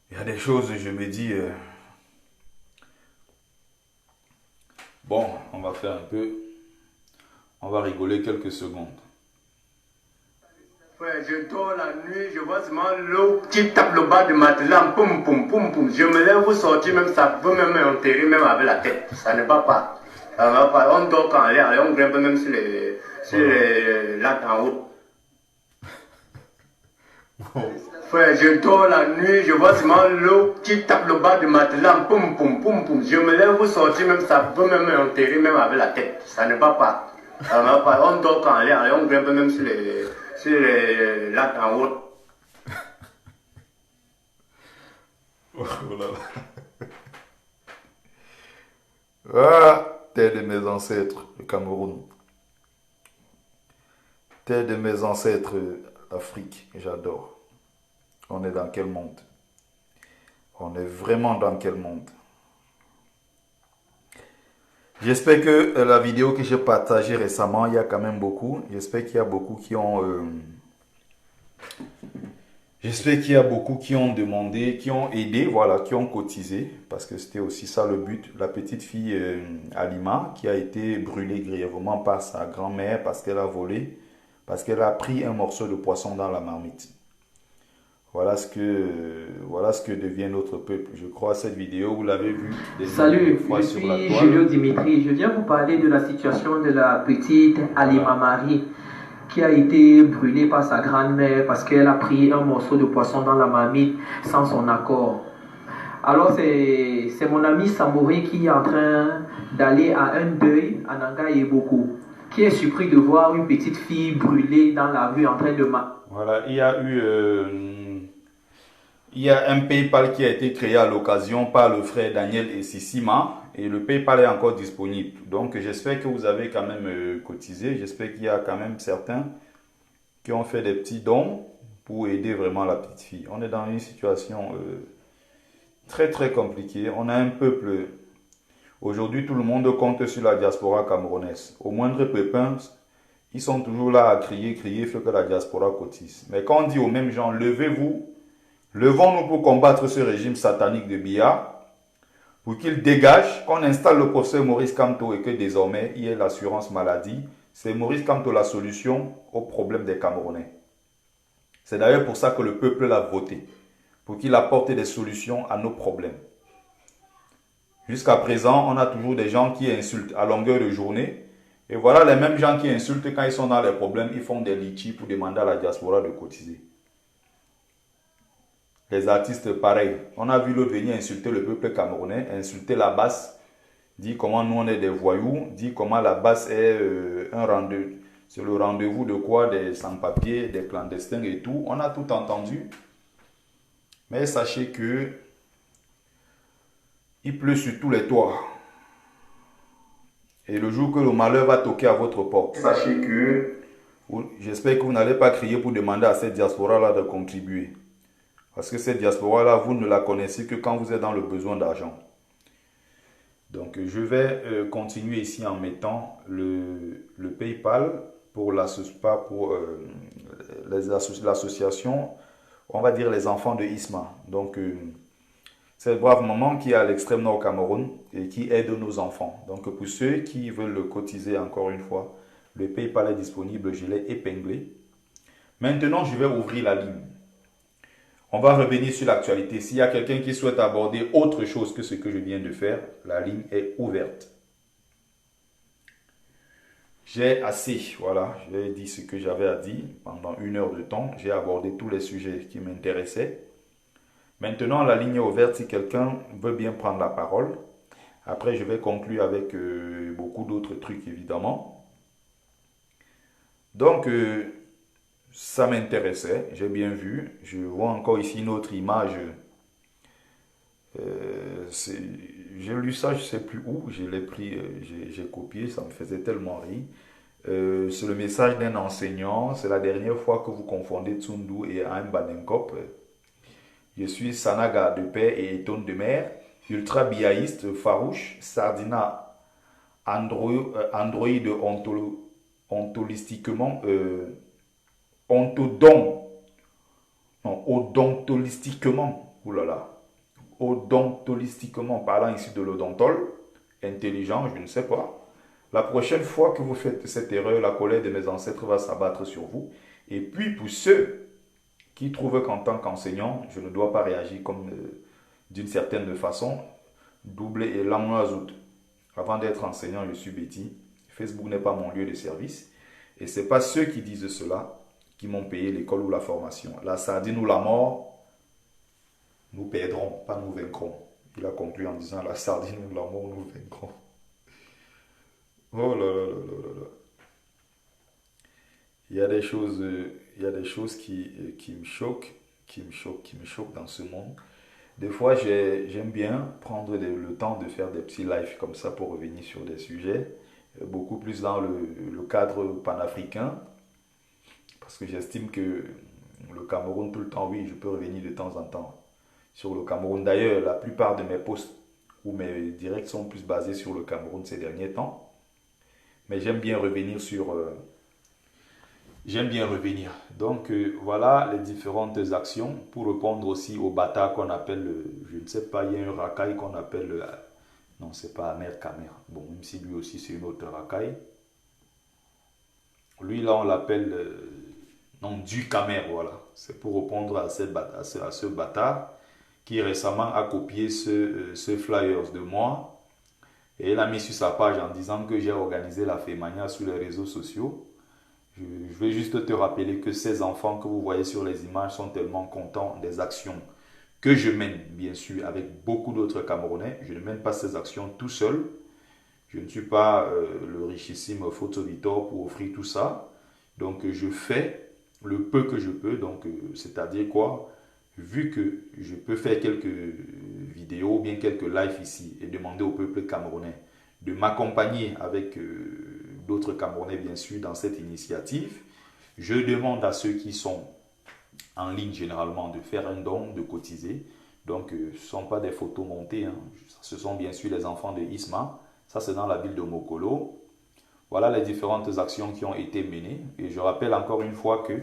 Il y a des choses, je me dis... Bon, on va faire un peu... On va rigoler quelques secondes. Ouais, je dors la nuit, je vois seulement l'eau qui tape le bas de matelas, poum, poum, poum, poum. Je me lève, vous sortir, même ça peut même enterrer, même avec la tête. Ça ne va pas. Ça ne va pas. On dort quand on grimpe même sur les lacs en haut. Ouais, je dors la nuit, je vois seulement l'eau qui tape le bas de matelas, poum, poum, poum, poum. Je me lève, vous sortir, même ça peut même enterrer, même avec la tête. Ça ne va pas. Ça ne va pas. On dort quand on grimpe même sur les lacs en haut. Oh là là. Ah, terre de mes ancêtres, le Cameroun. Terre de mes ancêtres, l'Afrique, j'adore. On est dans quel monde? On est vraiment dans quel monde? J'espère que la vidéo que j'ai partagée récemment, il y a quand même beaucoup. J'espère qu'il y a beaucoup qui ont... J'espère qu'il y a beaucoup qui ont demandé, qui ont aidé, voilà, qui ont cotisé. Parce que c'était aussi ça le but. La petite fille Alima qui a été brûlée grièvement par sa grand-mère parce qu'elle a volé. Parce qu'elle a pris un morceau de poisson dans la marmite. Voilà ce que devient notre peuple. Je crois cette vidéo, vous l'avez vue. Salut, je suis Julio Dimitri. Je viens vous parler de la situation de la petite Alima Marie qui a été brûlée par sa grand-mère parce qu'elle a pris un morceau de poisson dans la marmite sans son accord. Alors c'est mon ami Samori qui est en train d'aller à un deuil à Nanga et Boko, qui est surpris de voir une petite fille brûlée dans la rue en train de... Voilà, il y a un PayPal qui a été créé à l'occasion par le frère Daniel et Sissima et le PayPal est encore disponible. Donc j'espère que vous avez quand même cotisé. J'espère qu'il y a quand même certains qui ont fait des petits dons pour aider vraiment la petite fille. On est dans une situation très très compliquée. On a un peuple... Aujourd'hui, tout le monde compte sur la diaspora camerounaise. Au moindre pépin, ils sont toujours là à crier, il faut que la diaspora cotise. Mais quand on dit aux mêmes gens, levez-vous, levons-nous pour combattre ce régime satanique de Biya, pour qu'il dégage, qu'on installe le professeur Maurice Kamto et que désormais, il y ait l'assurance maladie. C'est Maurice Kamto la solution au problème des Camerounais. C'est d'ailleurs pour ça que le peuple l'a voté, pour qu'il apporte des solutions à nos problèmes. Jusqu'à présent, on a toujours des gens qui insultent à longueur de journée. Et voilà les mêmes gens qui insultent quand ils sont dans les problèmes, ils font des litchis pour demander à la diaspora de cotiser. Les artistes, pareil. On a vu l'autre venir insulter le peuple camerounais, insulter la basse, dire comment nous on est des voyous, dire comment la basse est un rendez-vous. C'est le rendez-vous de quoi? Des sans-papiers, des clandestins et tout. On a tout entendu. Mais sachez que il pleut sur tous les toits. Et le jour que le malheur va toquer à votre porte, sachez que J'espère que vous n'allez pas crier pour demander à cette diaspora-là de contribuer. Parce que cette diaspora-là, vous ne la connaissez que quand vous êtes dans le besoin d'argent. Donc, je vais continuer ici en mettant le PayPal pour l'association, on va dire les enfants de Isma. Donc, c'est brave maman qui est à l'extrême nord au Cameroun et qui aide nos enfants. Donc, pour ceux qui veulent le cotiser encore une fois, le PayPal est disponible, je l'ai épinglé. Maintenant, je vais ouvrir la ligne. On va revenir sur l'actualité. S'il y a quelqu'un qui souhaite aborder autre chose que ce que je viens de faire, la ligne est ouverte. J'ai assez, voilà, j'ai dit ce que j'avais à dire pendant 1 heure de temps. J'ai abordé tous les sujets qui m'intéressaient. Maintenant, la ligne est ouverte si quelqu'un veut bien prendre la parole. Après, je vais conclure avec beaucoup d'autres trucs, évidemment. Donc, ça m'intéressait, j'ai bien vu. Je vois encore ici une autre image. J'ai lu ça, je ne sais plus où. Je l'ai pris, j'ai copié, ça me faisait tellement rire. C'est le message d'un enseignant. C'est la dernière fois que vous confondez Tsundu et Aim Badenkop. Je suis Sanaga de paix et étonne de mer, ultra biaïste, farouche, sardina, androïde ontolistiquement, odontolistiquement, oulala, odontolistiquement, parlant ici de l'odontole, intelligent, je ne sais pas. La prochaine fois que vous faites cette erreur, la colère de mes ancêtres va s'abattre sur vous. Et puis pour ceux qui trouvent qu'en tant qu'enseignant, je ne dois pas réagir comme d'une certaine façon, doublé et l'amourazout. Avant d'être enseignant, je suis Betty. Facebook n'est pas mon lieu de service. Et ce n'est pas ceux qui disent cela qui m'ont payé l'école ou la formation. La sardine ou la mort, nous perdrons, pas nous vaincrons. Il a conclu en disant la sardine ou la mort, nous vaincrons. Oh là là là là là là. Il y a des choses qui me choquent, qui me choquent dans ce monde. Des fois, j'aime bien prendre le temps de faire des petits lives comme ça pour revenir sur des sujets, beaucoup plus dans le cadre panafricain, parce que j'estime que le Cameroun, tout le temps, oui, je peux revenir de temps en temps sur le Cameroun. D'ailleurs, la plupart de mes posts ou mes directs sont plus basés sur le Cameroun ces derniers temps. Mais j'aime bien revenir sur... Donc, voilà les différentes actions pour répondre aussi au bâtard qu'on appelle, je ne sais pas, il y a un racaille qu'on appelle, non, c'est pas Amer Kamer. Bon, même si lui aussi c'est une autre racaille. Lui, là, on l'appelle, non, du Kamer, voilà. C'est pour répondre à ce bâtard qui récemment a copié ce flyers de moi. Et il a mis sur sa page en disant que j'ai organisé la Fémania sur les réseaux sociaux. Je vais juste te rappeler que ces enfants que vous voyez sur les images sont tellement contents des actions que je mène, bien sûr, avec beaucoup d'autres Camerounais. Je ne mène pas ces actions tout seul. Je ne suis pas le richissime Photo-Vitor pour offrir tout ça. Donc, je fais le peu que je peux. Donc, c'est-à-dire quoi? Vu que je peux faire quelques vidéos ou bien quelques lives ici et demander au peuple camerounais de m'accompagner avec d'autres Camerounais, bien sûr, dans cette initiative, je demande à ceux qui sont en ligne généralement de faire un don, de cotiser. Donc, ce ne sont pas des photos montées, hein. Ce sont bien sûr les enfants de Isma. Ça, c'est dans la ville de Mokolo. Voilà les différentes actions qui ont été menées. Et je rappelle encore une fois que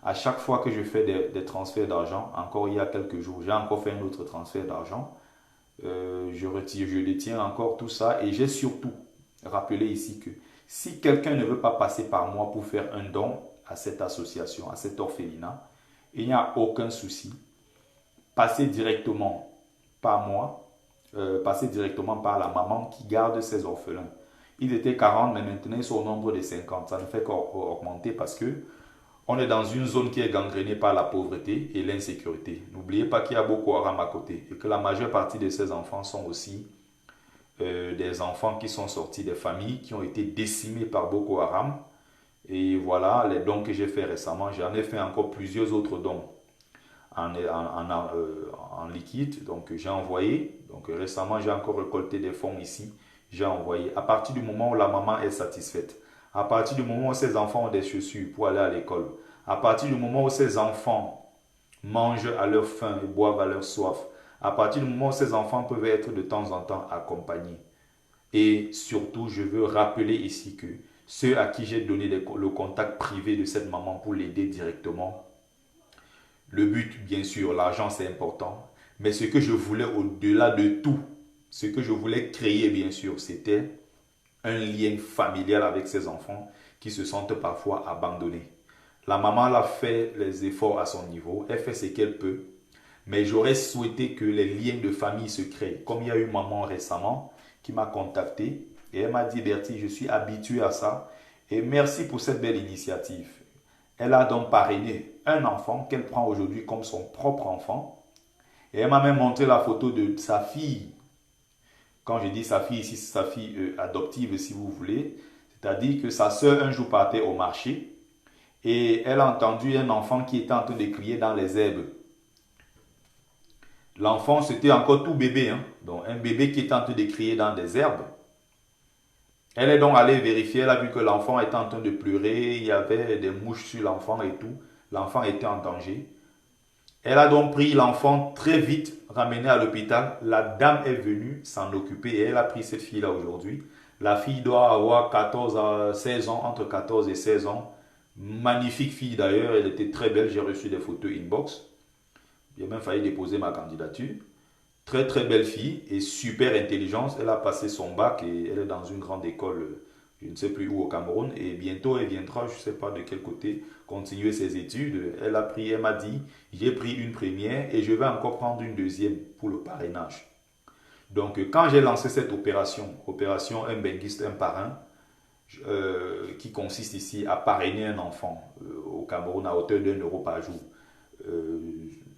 à chaque fois que je fais des transferts d'argent, encore il y a quelques jours, j'ai encore fait un autre transfert d'argent. Je détiens encore tout ça. Et j'ai surtout rappelé ici que si quelqu'un ne veut pas passer par moi pour faire un don à cette association, à cet orphelinat, il n'y a aucun souci. Passez directement par moi, passez directement par la maman qui garde ses orphelins. Ils étaient 40, mais maintenant ils sont au nombre de 50. Ça ne fait qu'augmenter parce que on est dans une zone qui est gangrénée par la pauvreté et l'insécurité. N'oubliez pas qu'il y a Boko Haram à côté et que la majeure partie de ces enfants sont aussi des enfants qui sont sortis des familles qui ont été décimées par Boko Haram. Et voilà les dons que j'ai fait récemment. J'en ai fait encore plusieurs autres dons en liquide. Donc j'ai envoyé. Donc récemment j'ai encore récolté des fonds ici. J'ai envoyé. À partir du moment où la maman est satisfaite, À partir du moment où ces enfants ont des chaussures pour aller à l'école, à partir du moment où ces enfants mangent à leur faim et boivent à leur soif, à partir du moment où ces enfants peuvent être de temps en temps accompagnés. Et surtout, je veux rappeler ici que ceux à qui j'ai donné le contact privé de cette maman pour l'aider directement, le but, bien sûr, l'argent c'est important, mais ce que je voulais au-delà de tout, ce que je voulais créer, bien sûr, c'était un lien familial avec ses enfants qui se sentent parfois abandonnés. La maman a fait les efforts à son niveau, elle fait ce qu'elle peut, mais j'aurais souhaité que les liens de famille se créent. Comme il y a eu maman récemment qui m'a contacté et elle m'a dit: Bertie, je suis habitué à ça et merci pour cette belle initiative. Elle a donc parrainé un enfant qu'elle prend aujourd'hui comme son propre enfant. Et elle m'a même montré la photo de sa fille. Quand je dis sa fille ici, c'est sa fille adoptive si vous voulez. C'est-à-dire que sa soeur un jour partait au marché et elle a entendu un enfant qui était en train de crier dans les herbes. L'enfant, c'était encore tout bébé, hein? Donc un bébé qui était en train de crier dans des herbes. Elle est donc allée vérifier, elle a vu que l'enfant était en train de pleurer, il y avait des mouches sur l'enfant et tout. L'enfant était en danger. Elle a donc pris l'enfant très vite, ramené à l'hôpital. La dame est venue s'en occuper et elle a pris cette fille-là aujourd'hui. La fille doit avoir 14 à 16 ans, entre 14 et 16 ans. Magnifique fille d'ailleurs, elle était très belle, j'ai reçu des photos inbox. J'ai même failli déposer ma candidature. Très très belle fille et super intelligente. Elle a passé son bac et elle est dans une grande école, je ne sais plus où au Cameroun. Et bientôt elle viendra, je ne sais pas de quel côté, continuer ses études. Elle m'a dit, j'ai pris une première et je vais encore prendre une deuxième pour le parrainage. Donc quand j'ai lancé cette opération un benguiste, un parrain, qui consiste ici à parrainer un enfant au Cameroun à hauteur d'1 € par jour.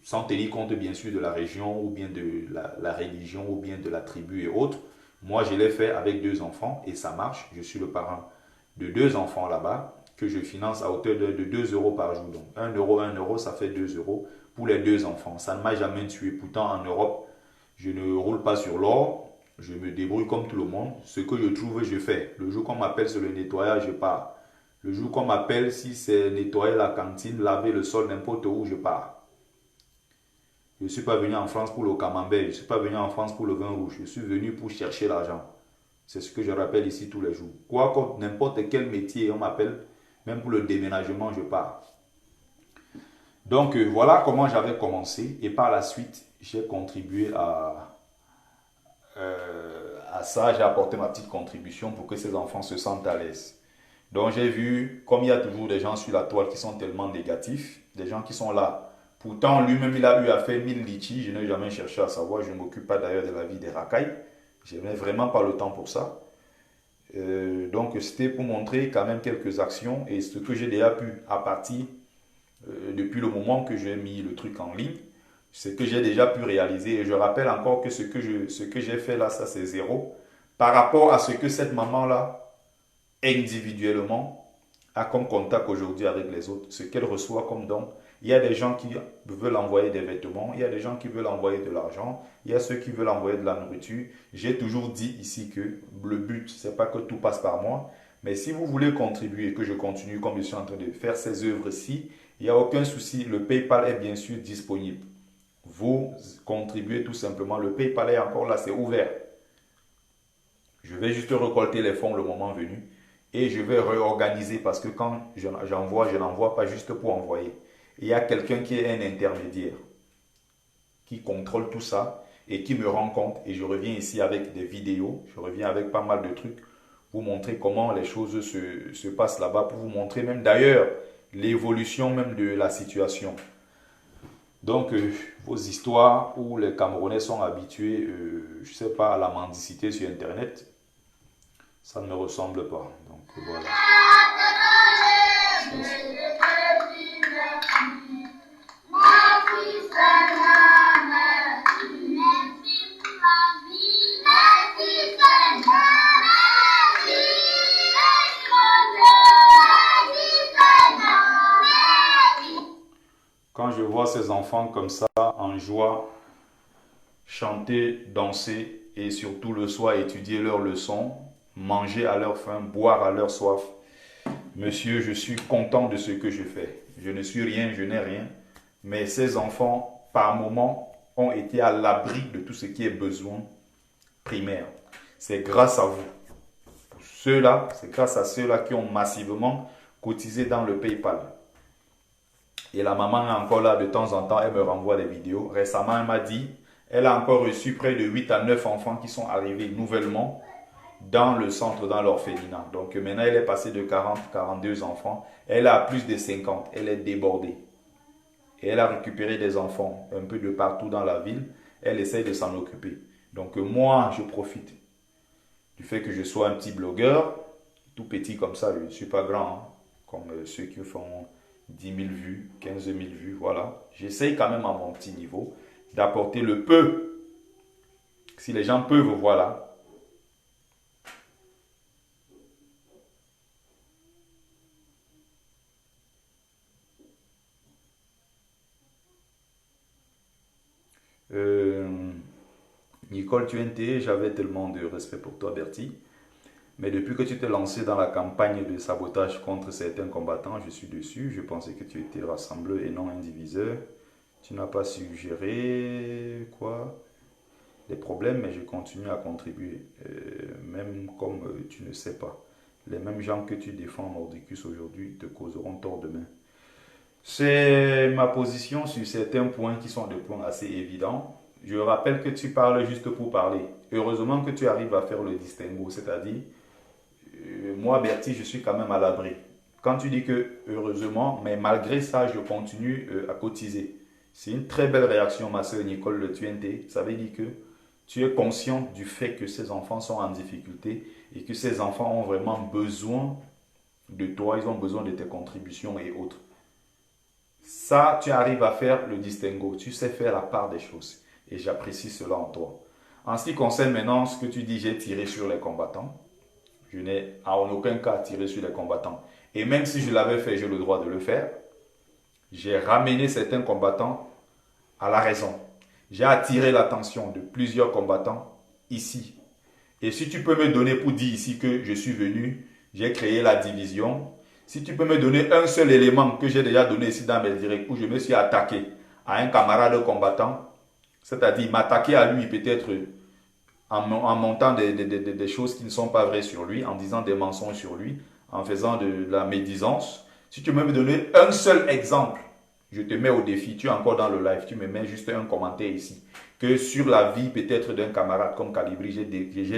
Sans tenir compte bien sûr de la région ou bien de la religion ou bien de la tribu et autres. Moi, je l'ai fait avec 2 enfants et ça marche. Je suis le parent de 2 enfants là-bas que je finance à hauteur de 2 € par jour. Donc 1 €, ça fait 2 € pour les 2 enfants. Ça ne m'a jamais tué. Pourtant, en Europe, je ne roule pas sur l'or. Je me débrouille comme tout le monde. Ce que je trouve, je fais. Le jour qu'on m'appelle sur le nettoyage, je pars. Le jour qu'on m'appelle, si c'est nettoyer la cantine, laver le sol, n'importe où, je pars. Je ne suis pas venu en France pour le camembert, je ne suis pas venu en France pour le vin rouge, je suis venu pour chercher l'argent. C'est ce que je rappelle ici tous les jours. Quoi que n'importe quel métier on m'appelle, même pour le déménagement, je pars. Donc voilà comment j'avais commencé et par la suite, j'ai contribué à ça, j'ai apporté ma petite contribution pour que ces enfants se sentent à l'aise. Donc j'ai vu, comme il y a toujours des gens sur la toile qui sont tellement négatifs, des gens qui sont là. Pourtant, lui-même, il a eu à faire 1000 litiges. Je n'ai jamais cherché à savoir. Je ne m'occupe pas d'ailleurs de la vie des racailles. Je n'ai vraiment pas le temps pour ça. Donc, c'était pour montrer quand même quelques actions et ce que j'ai déjà pu à partir depuis le moment que j'ai mis le truc en ligne, ce que j'ai déjà pu réaliser. Et je rappelle encore que ce que j'ai fait là, ça c'est 0 par rapport à ce que cette maman-là, individuellement, a comme contact aujourd'hui avec les autres, ce qu'elle reçoit comme don. Il y a des gens qui veulent envoyer des vêtements, il y a des gens qui veulent envoyer de l'argent, il y a ceux qui veulent envoyer de la nourriture. J'ai toujours dit ici que le but, ce n'est pas que tout passe par moi, mais si vous voulez contribuer et que je continue comme je suis en train de faire ces œuvres-ci, il n'y a aucun souci, le PayPal est bien sûr disponible. Vous contribuez tout simplement, le PayPal est encore là, c'est ouvert. Je vais juste récolter les fonds le moment venu et je vais réorganiser parce que quand j'envoie, je n'envoie pas juste pour envoyer. Il y a quelqu'un qui est un intermédiaire, qui contrôle tout ça et qui me rend compte. Et je reviens ici avec des vidéos, je reviens avec pas mal de trucs pour montrer comment les choses se passent là-bas, pour vous montrer même d'ailleurs l'évolution même de la situation. Donc, vos histoires où les Camerounais sont habitués, je ne sais pas, à la mendicité sur Internet, ça ne me ressemble pas. Donc, voilà. Quand je vois ces enfants comme ça, en joie, chanter, danser et surtout le soir étudier leurs leçons, manger à leur faim, boire à leur soif, Monsieur, je suis content de ce que je fais. Je ne suis rien, je n'ai rien. Mais ces enfants, par moment, ont été à l'abri de tout ce qui est besoin primaire. C'est grâce à vous. Ceux-là, c'est grâce à ceux-là qui ont massivement cotisé dans le PayPal. Et la maman est encore là de temps en temps, elle me renvoie des vidéos. Récemment, elle m'a dit, elle a encore reçu près de 8 à 9 enfants qui sont arrivés nouvellement dans le centre, dans l'orphelinat. Donc maintenant, elle est passée de 40, 42 enfants. Elle a plus de 50. Elle est débordée. Et elle a récupéré des enfants un peu de partout dans la ville. Elle essaye de s'en occuper. Donc moi, je profite du fait que je sois un petit blogueur, tout petit comme ça. Je ne suis pas grand, hein, comme ceux qui font 10 000 vues, 15 000 vues. Voilà. J'essaye quand même à mon petit niveau d'apporter le peu. Si les gens peuvent, voilà. Nicole TNT, j'avais tellement de respect pour toi, Bertie. Mais depuis que tu t'es lancé dans la campagne de sabotage contre certains combattants, je suis dessus. Je pensais que tu étais rassembleur et non un diviseur. Tu n'as pas suggéré quoi les problèmes, mais je continue à contribuer. Même comme tu ne sais pas. Les mêmes gens que tu défends Mordicus aujourd'hui te causeront tort demain. C'est ma position sur certains points qui sont des points assez évidents. Je rappelle que tu parles juste pour parler. Heureusement que tu arrives à faire le distinguo, c'est-à-dire, moi Bertie, je suis quand même à l'abri. Quand tu dis que heureusement, mais malgré ça, je continue à cotiser. C'est une très belle réaction, ma soeur Nicole Le TNT. Ça veut dire que tu es consciente du fait que ces enfants sont en difficulté et que ces enfants ont vraiment besoin de toi, ils ont besoin de tes contributions et autres. Ça, tu arrives à faire le distinguo, tu sais faire la part des choses. Et j'apprécie cela en toi. En ce qui concerne maintenant ce que tu dis, j'ai tiré sur les combattants. Je n'ai en aucun cas tiré sur les combattants. Et même si je l'avais fait, j'ai le droit de le faire. J'ai ramené certains combattants à la raison. J'ai attiré l'attention de plusieurs combattants ici. Et si tu peux me donner pour dire ici que je suis venu, j'ai créé la division. Si tu peux me donner un seul élément que j'ai déjà donné ici dans mes directs où je me suis attaqué à un camarade combattant, c'est-à-dire m'attaquer à lui peut-être en montant des choses qui ne sont pas vraies sur lui, en disant des mensonges sur lui, en faisant de la médisance. Si tu peux me donner un seul exemple, je te mets au défi, tu es encore dans le live, tu me mets juste un commentaire ici, que sur la vie peut-être d'un camarade comme Calibri, j'ai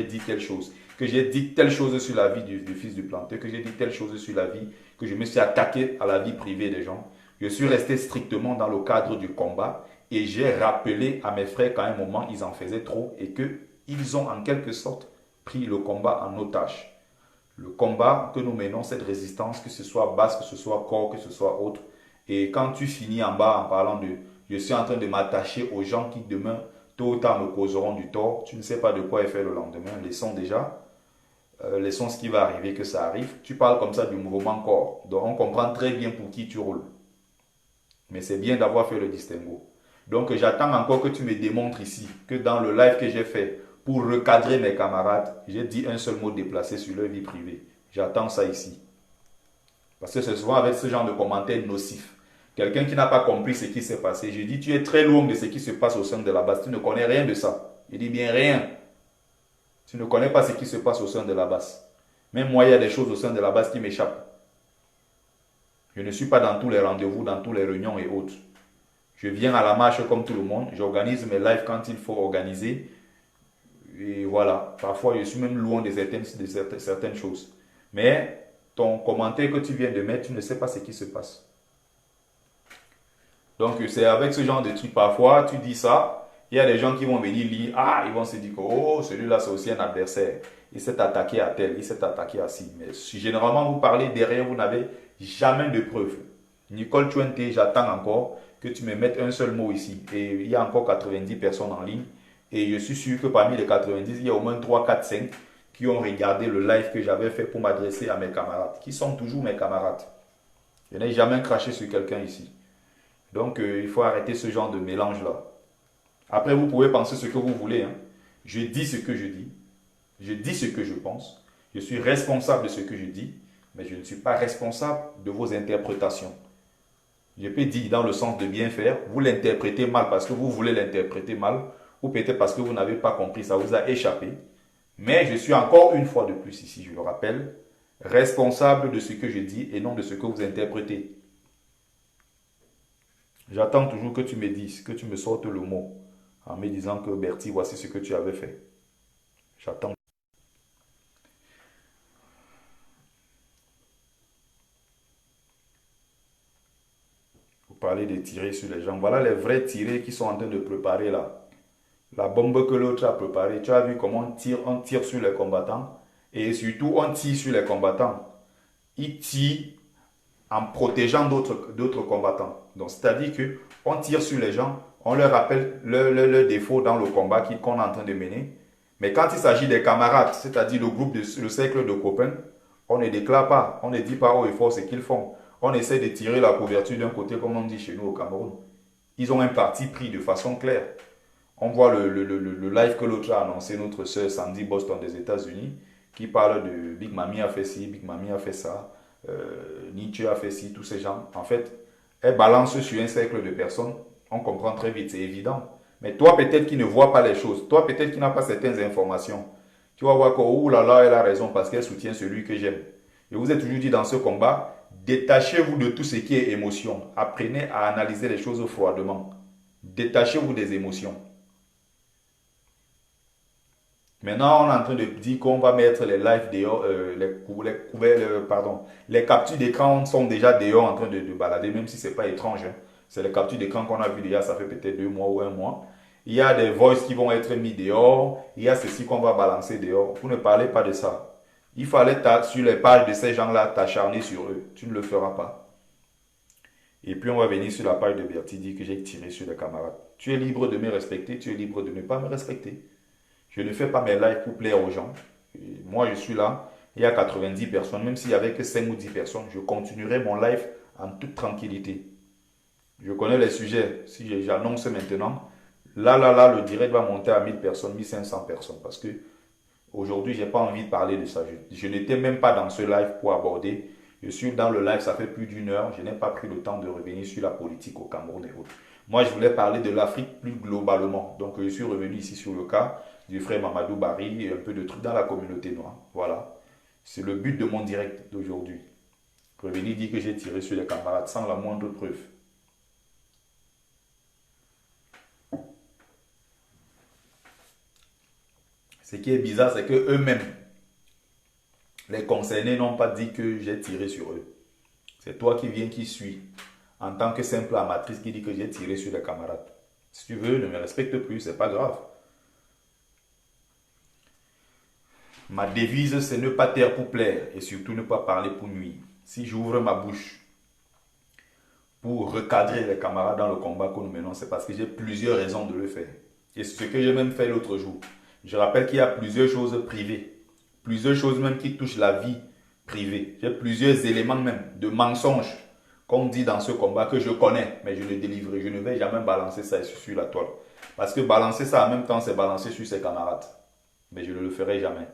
dit telle chose, que j'ai dit telle chose sur la vie du fils du planteur, que j'ai dit telle chose sur la vie, que je me suis attaqué à la vie privée des gens. Je suis resté strictement dans le cadre du combat et j'ai rappelé à mes frères qu'à un moment, ils en faisaient trop et qu'ils ont en quelque sorte pris le combat en otage. Le combat que nous menons, cette résistance, que ce soit basse, que ce soit corps, que ce soit autre. Et quand tu finis en bas en parlant de « je suis en train de m'attacher aux gens qui demain, tôt ou tard, me causeront du tort », tu ne sais pas de quoi est fait le lendemain. Laissons déjà, laissons ce qui va arriver, que ça arrive. Tu parles comme ça du mouvement corps. Donc on comprend très bien pour qui tu roules. Mais c'est bien d'avoir fait le distinguo. Donc j'attends encore que tu me démontres ici que dans le live que j'ai fait pour recadrer mes camarades, j'ai dit un seul mot déplacé sur leur vie privée. J'attends ça ici. Parce que c'est souvent avec ce genre de commentaires nocifs. Quelqu'un qui n'a pas compris ce qui s'est passé, je dis tu es très loin de ce qui se passe au sein de la base. Tu ne connais rien de ça. Je dis bien rien. Tu ne connais pas ce qui se passe au sein de la base. Même moi, il y a des choses au sein de la base qui m'échappent. Je ne suis pas dans tous les rendez-vous, dans toutes les réunions et autres. Je viens à la marche comme tout le monde. J'organise mes lives quand il faut organiser. Et voilà. Parfois, je suis même loin de certaines choses. Mais ton commentaire que tu viens de mettre, tu ne sais pas ce qui se passe. Donc, c'est avec ce genre de trucs. Parfois, tu dis ça. Il y a des gens qui vont venir lire. Ah, ils vont se dire que oh, celui-là, c'est aussi un adversaire. Il s'est attaqué à tel, il s'est attaqué à ci. Mais si généralement vous parlez derrière, vous n'avez jamais de preuves. Nicole Chuente, j'attends encore que tu me mettes un seul mot ici. Et il y a encore 90 personnes en ligne. Et je suis sûr que parmi les 90, il y a au moins 3, 4, 5 qui ont regardé le live que j'avais fait pour m'adresser à mes camarades, qui sont toujours mes camarades. Je n'ai jamais craché sur quelqu'un ici. Donc, il faut arrêter ce genre de mélange-là. Après, vous pouvez penser ce que vous voulez. Hein. Je dis ce que je dis. Je dis ce que je pense. Je suis responsable de ce que je dis. mais je ne suis pas responsable de vos interprétations. Je peux dire dans le sens de bien faire, vous l'interprétez mal parce que vous voulez l'interpréter mal, ou peut-être parce que vous n'avez pas compris, ça vous a échappé. Mais je suis encore une fois de plus ici, je le rappelle, responsable de ce que je dis et non de ce que vous interprétez. J'attends toujours que tu me dises, que tu me sortes le mot en me disant que Bertie, voici ce que tu avais fait. J'attends. Vous parlez de tirer sur les gens. Voilà les vrais tirés qui sont en train de préparer là. La bombe que l'autre a préparée. Tu as vu comment on tire sur les combattants. Et surtout, on tire sur les combattants. Ils tirent en protégeant d'autres combattants. Donc, c'est-à-dire qu'on tire sur les gens, on leur rappelle le défaut dans le combat qu'on est en train de mener. Mais quand il s'agit des camarades, c'est-à-dire le cercle de copains, on ne déclare pas, on ne dit pas haut et fort ce qu'ils font. On essaie de tirer la couverture d'un côté, comme on dit chez nous au Cameroun. Ils ont un parti pris de façon claire. On voit le live que l'autre a annoncé, notre sœur Sandy Boston des États-Unis, qui parle de Big Mami a fait ci, Big Mami a fait ça, Nietzsche a fait ci, tous ces gens. En fait, elle balance sur un cercle de personnes. On comprend très vite, c'est évident. Mais toi, peut-être qui ne vois pas les choses, toi, peut-être qui n'a pas certaines informations, tu vas voir que, oh là là, elle a raison parce qu'elle soutient celui que j'aime. Je vous ai toujours dit dans ce combat, détachez-vous de tout ce qui est émotion. Apprenez à analyser les choses froidement. Détachez-vous des émotions. Maintenant, on est en train de dire qu'on va mettre les lives dehors, les captures d'écran sont déjà dehors en train de balader, même si ce n'est pas étrange. Hein. C'est les captures d'écran qu'on a vu déjà, ça fait peut-être 2 mois ou 1 mois. Il y a des voices qui vont être mis dehors, il y a ceci qu'on va balancer dehors. Vous ne parlez pas de ça. Il fallait sur les pages de ces gens-là t'acharner sur eux. Tu ne le feras pas. Et puis on va venir sur la page de Bertie dire que j'ai tiré sur les camarades. Tu es libre de me respecter, tu es libre de ne pas me respecter. Je ne fais pas mes lives pour plaire aux gens. Et moi, je suis là. Il y a 90 personnes. Même s'il n'y avait que 5 ou 10 personnes, je continuerai mon live en toute tranquillité. Je connais les sujets. Si j'annonce maintenant, là, le direct va monter à 1000 personnes, 1500 personnes. Parce que aujourd'hui, je n'ai pas envie de parler de ça. Je n'étais même pas dans ce live pour aborder. Je suis dans le live, ça fait plus d'1 heure. Je n'ai pas pris le temps de revenir sur la politique au Cameroun et autres. Moi, je voulais parler de l'Afrique plus globalement. Donc, je suis revenu ici sur le cas du frère Mamadou Barry et un peu de trucs dans la communauté noire. Voilà. C'est le but de mon direct d'aujourd'hui. Revenir dire que j'ai tiré sur les camarades sans la moindre preuve. Ce qui est bizarre, c'est qu'eux-mêmes, les concernés n'ont pas dit que j'ai tiré sur eux. C'est toi qui viens, qui suis, en tant que simple amatrice qui dit que j'ai tiré sur les camarades. Si tu veux, ne me respecte plus, c'est pas grave. Ma devise, c'est ne pas taire pour plaire et surtout ne pas parler pour nuire. Si j'ouvre ma bouche pour recadrer les camarades dans le combat que nous menons, c'est parce que j'ai plusieurs raisons de le faire. Et c'est ce que j'ai même fait l'autre jour. Je rappelle qu'il y a plusieurs choses privées, plusieurs choses même qui touchent la vie privée. J'ai plusieurs éléments même de mensonges qu'on dit dans ce combat que je connais, mais je le délivre. Je ne vais jamais balancer ça sur la toile. Parce que balancer ça en même temps, c'est balancer sur ses camarades. Mais je ne le ferai jamais.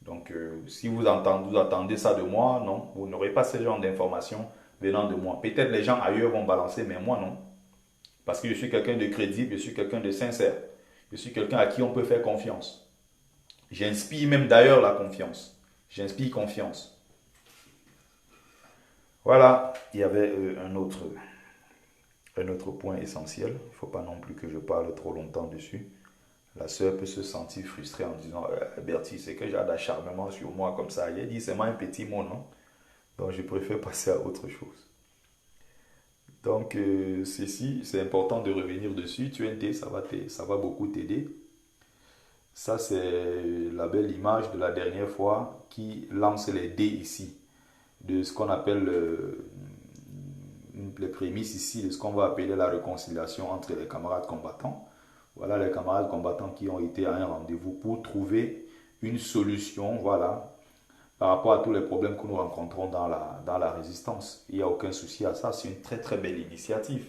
Donc, si vous attendez ça de moi, non, vous n'aurez pas ce genre d'informations venant de moi. Peut-être les gens ailleurs vont balancer, mais moi, non. Parce que je suis quelqu'un de crédible, je suis quelqu'un de sincère. Je suis quelqu'un à qui on peut faire confiance. J'inspire même d'ailleurs la confiance. J'inspire confiance. Voilà, il y avait un autre point essentiel. Il ne faut pas non plus que je parle trop longtemps dessus. La sœur peut se sentir frustrée en disant Bertie, c'est que j'ai d'acharnement sur moi comme ça. J'ai dit, c'est moi un petit mot, non? Donc, je préfère passer à autre chose. Donc, ceci, c'est important de revenir dessus. Tu es ça va beaucoup t'aider. Ça, c'est la belle image de la dernière fois qui lance les dés ici, de ce qu'on appelle les prémices ici, de ce qu'on va appeler la réconciliation entre les camarades combattants. Voilà les camarades combattants qui ont été à un rendez-vous pour trouver une solution, voilà, par rapport à tous les problèmes que nous rencontrons dans la résistance. Il n'y a aucun souci à ça, c'est une très très belle initiative.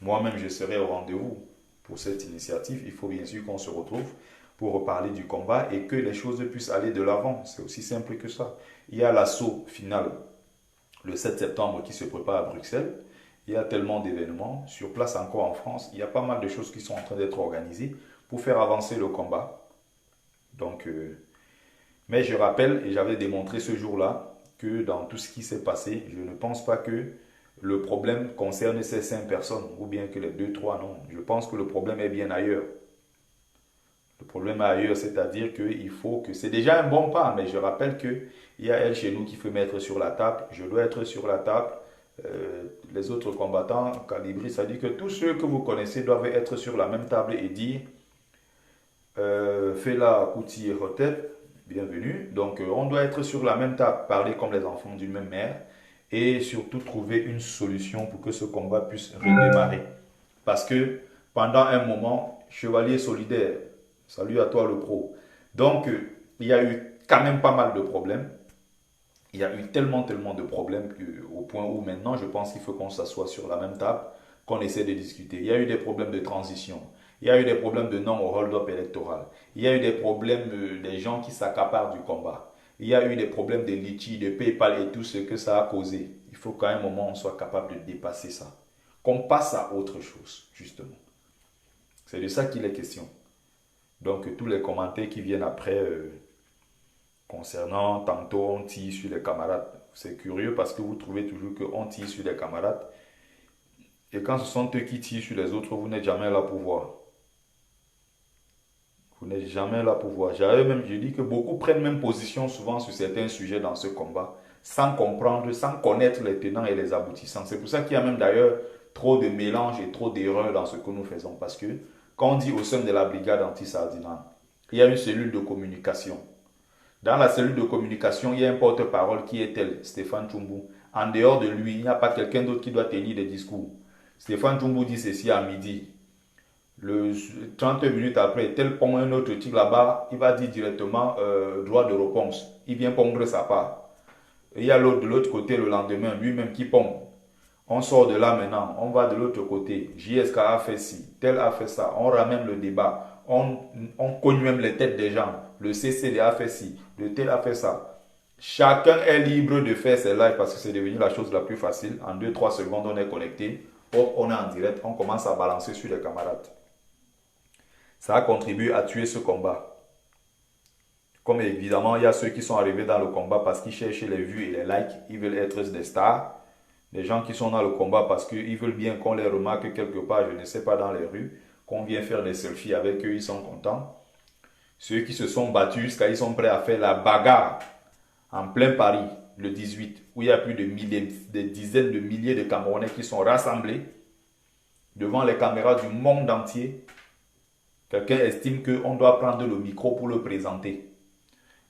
Moi-même, je serai au rendez-vous pour cette initiative. Il faut bien sûr qu'on se retrouve pour reparler du combat et que les choses puissent aller de l'avant. C'est aussi simple que ça. Il y a l'assaut final le 7 septembre qui se prépare à Bruxelles. Il y a tellement d'événements. Sur place encore en France, il y a pas mal de choses qui sont en train d'être organisées pour faire avancer le combat. Donc, mais je rappelle, et j'avais démontré ce jour-là, que dans tout ce qui s'est passé, je ne pense pas que le problème concerne ces 5 personnes, ou bien que les 2, 3, non. Je pense que le problème est bien ailleurs. Le problème est ailleurs, c'est-à-dire qu'il faut que... C'est déjà un bon pas, mais je rappelle qu'il y a elle chez nous qui faut mettre sur la table. Je dois être sur la table. Les autres combattants, Calibri, ça dit que tous ceux que vous connaissez doivent être sur la même table et dire Fela Kuti Hotep, bienvenue. Donc on doit être sur la même table, parler comme les enfants d'une même mère et surtout trouver une solution pour que ce combat puisse redémarrer. Parce que pendant un moment, Chevalier solidaire, salut à toi le pro. Donc il y a eu quand même pas mal de problèmes. Il y a eu tellement de problèmes au point où maintenant je pense qu'il faut qu'on s'assoie sur la même table, qu'on essaie de discuter. Il y a eu des problèmes de transition. Il y a eu des problèmes de non au hold-up électoral. Il y a eu des problèmes des gens qui s'accaparent du combat. Il y a eu des problèmes de litchi, de PayPal et tout ce que ça a causé. Il faut qu'à un moment on soit capable de dépasser ça. Qu'on passe à autre chose, justement. C'est de ça qu'il est question. Donc tous les commentaires qui viennent après concernant tantôt on tire sur les camarades. C'est curieux parce que vous trouvez toujours qu'on tire sur les camarades. Et quand ce sont eux qui tirent sur les autres, vous n'êtes jamais là pour voir. Vous n'êtes jamais là pour voir. Je dis que beaucoup prennent même position souvent sur certains sujets dans ce combat, sans comprendre, sans connaître les tenants et les aboutissants. C'est pour ça qu'il y a même d'ailleurs trop de mélange et trop d'erreurs dans ce que nous faisons. Parce que quand on dit au sein de la brigade anti-Sardinane, il y a une cellule de communication. Dans la cellule de communication, il y a un porte-parole qui est tel, Stéphane Tchoumbu. En dehors de lui, il n'y a pas quelqu'un d'autre qui doit tenir des discours. Stéphane Tchoumbu dit ceci à midi. 30 minutes après, tel pond un autre type là-bas, il va dire directement droit de réponse. Il vient pondre sa part. Et il y a l'autre de l'autre côté le lendemain, lui-même qui pond. On sort de là maintenant, on va de l'autre côté. JSK a fait ci, tel a fait ça. On ramène le débat. On cogne même les têtes des gens. Le CCD a fait ci, le tel a fait ça. Chacun est libre de faire ses lives parce que c'est devenu la chose la plus facile. En 2-3 secondes, on est connecté. Hop, on est en direct. On commence à balancer sur les camarades. Ça a contribué à tuer ce combat. Comme évidemment, il y a ceux qui sont arrivés dans le combat parce qu'ils cherchent les vues et les likes. Ils veulent être des stars. Les gens qui sont dans le combat parce qu'ils veulent bien qu'on les remarque quelque part, je ne sais pas, dans les rues, qu'on vient faire des selfies avec eux, ils sont contents. Ceux qui se sont battus jusqu'à ils sont prêts à faire la bagarre en plein Paris, le 18, où il y a plus de des dizaines de milliers de Camerounais qui sont rassemblés devant les caméras du monde entier. Quelqu'un estime qu'on doit prendre le micro pour le présenter.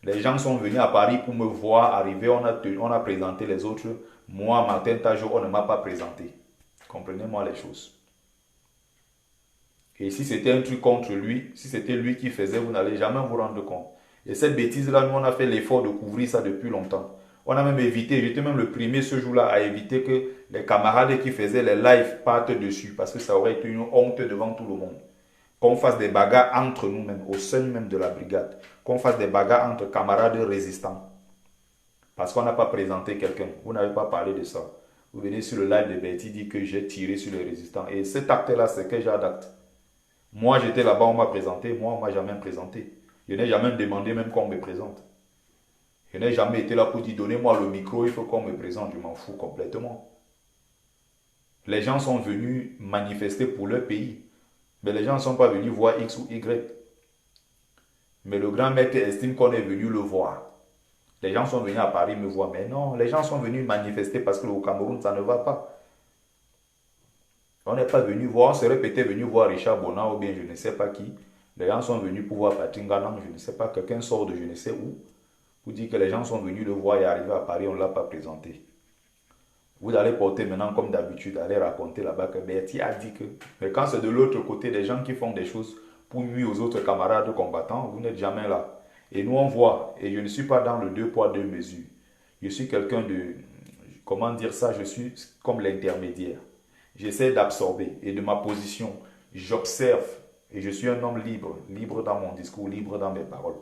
Les gens sont venus à Paris pour me voir arriver, on a présenté les autres. Moi, Martin Tajo, on ne m'a pas présenté. Comprenez-moi les choses. Et si c'était un truc contre lui, si c'était lui qui faisait, vous n'allez jamais vous rendre compte. Et cette bêtise-là, nous, on a fait l'effort de couvrir ça depuis longtemps. On a même évité, j'étais même le premier ce jour-là à éviter que les camarades qui faisaient les lives partent dessus, parce que ça aurait été une honte devant tout le monde. Qu'on fasse des bagarres entre nous-mêmes, au sein même de la brigade. Qu'on fasse des bagarres entre camarades résistants. Parce qu'on n'a pas présenté quelqu'un. Vous n'avez pas parlé de ça. Vous venez sur le live de Betty, dit que j'ai tiré sur les résistants. Et cet acte-là, c'est quel genre d'acte? Moi, j'étais là-bas, on m'a présenté. Moi, on ne m'a jamais présenté. Je n'ai jamais demandé même qu'on me présente. Je n'ai jamais été là pour dire, donnez-moi le micro, il faut qu'on me présente. Je m'en fous complètement. Les gens sont venus manifester pour leur pays. Mais les gens ne sont pas venus voir X ou Y. Mais le grand maître estime qu'on est venu le voir. Les gens sont venus à Paris me voir. Mais non, les gens sont venus manifester parce que au Cameroun, ça ne va pas. On n'est pas venu voir, on serait peut-être venu voir Richard Bonan ou bien je ne sais pas qui. Les gens sont venus pour voir Patrick Nganang, je ne sais pas, quelqu'un sort de je ne sais où. Pour dire que les gens sont venus le voir et arriver à Paris, on ne l'a pas présenté. Vous allez porter maintenant comme d'habitude, aller raconter là-bas que Bertie a dit que... Mais quand c'est de l'autre côté, des gens qui font des choses pour nuire aux autres camarades combattants, vous n'êtes jamais là. Et nous on voit, et je ne suis pas dans le 2 poids 2 mesures. Je suis quelqu'un de... Comment dire ça? Je suis comme l'intermédiaire. J'essaie d'absorber et de ma position, j'observe Et je suis un homme libre, libre dans mon discours, libre dans mes paroles.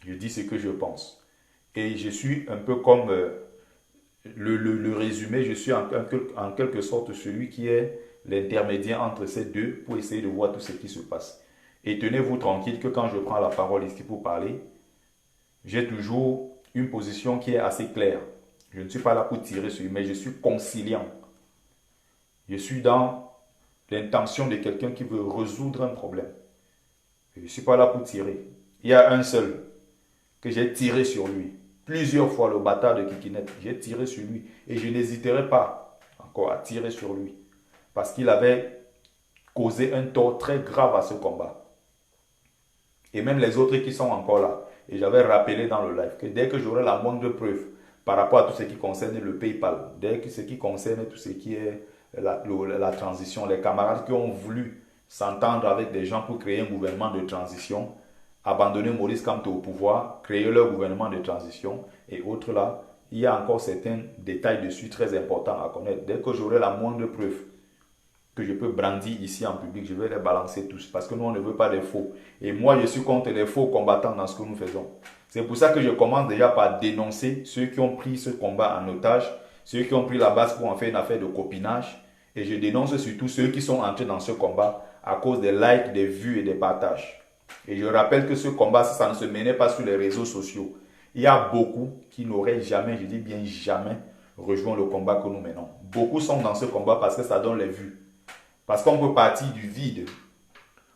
Je dis ce que je pense. Et je suis un peu comme le résumé, je suis en quelque sorte celui qui est l'intermédiaire entre ces deux pour essayer de voir tout ce qui se passe. Et tenez-vous tranquille que quand je prends la parole ici pour parler, j'ai toujours une position qui est assez claire. Je ne suis pas là pour tirer sur lui, mais je suis conciliant. Je suis dans l'intention de quelqu'un qui veut résoudre un problème. Je ne suis pas là pour tirer. Il y a un seul que j'ai tiré sur lui. Plusieurs fois, le bâtard de Kikinette, j'ai tiré sur lui. Et je n'hésiterai pas encore à tirer sur lui. Parce qu'il avait causé un tort très grave à ce combat. Et même les autres qui sont encore là. Et j'avais rappelé dans le live que dès que j'aurai la moindre preuve par rapport à tout ce qui concerne le PayPal, dès que ce qui concerne tout ce qui est la transition, les camarades qui ont voulu s'entendre avec des gens pour créer un gouvernement de transition, abandonner Maurice Kamto au pouvoir, créer leur gouvernement de transition et autres là, il y a encore certains détails dessus très importants à connaître. Dès que j'aurai la moindre preuve que je peux brandir ici en public, je vais les balancer tous parce que nous on ne veut pas des faux. Et moi je suis contre les faux combattants dans ce que nous faisons. C'est pour ça que je commence déjà par dénoncer ceux qui ont pris ce combat en otage, ceux qui ont pris la base pour en faire une affaire de copinage. Et je dénonce surtout ceux qui sont entrés dans ce combat à cause des likes, des vues et des partages. Et je rappelle que ce combat, ça ne se menait pas sur les réseaux sociaux. Il y a beaucoup qui n'auraient jamais, je dis bien jamais, rejoint le combat que nous menons. Beaucoup sont dans ce combat parce que ça donne les vues. Parce qu'on peut partir du vide.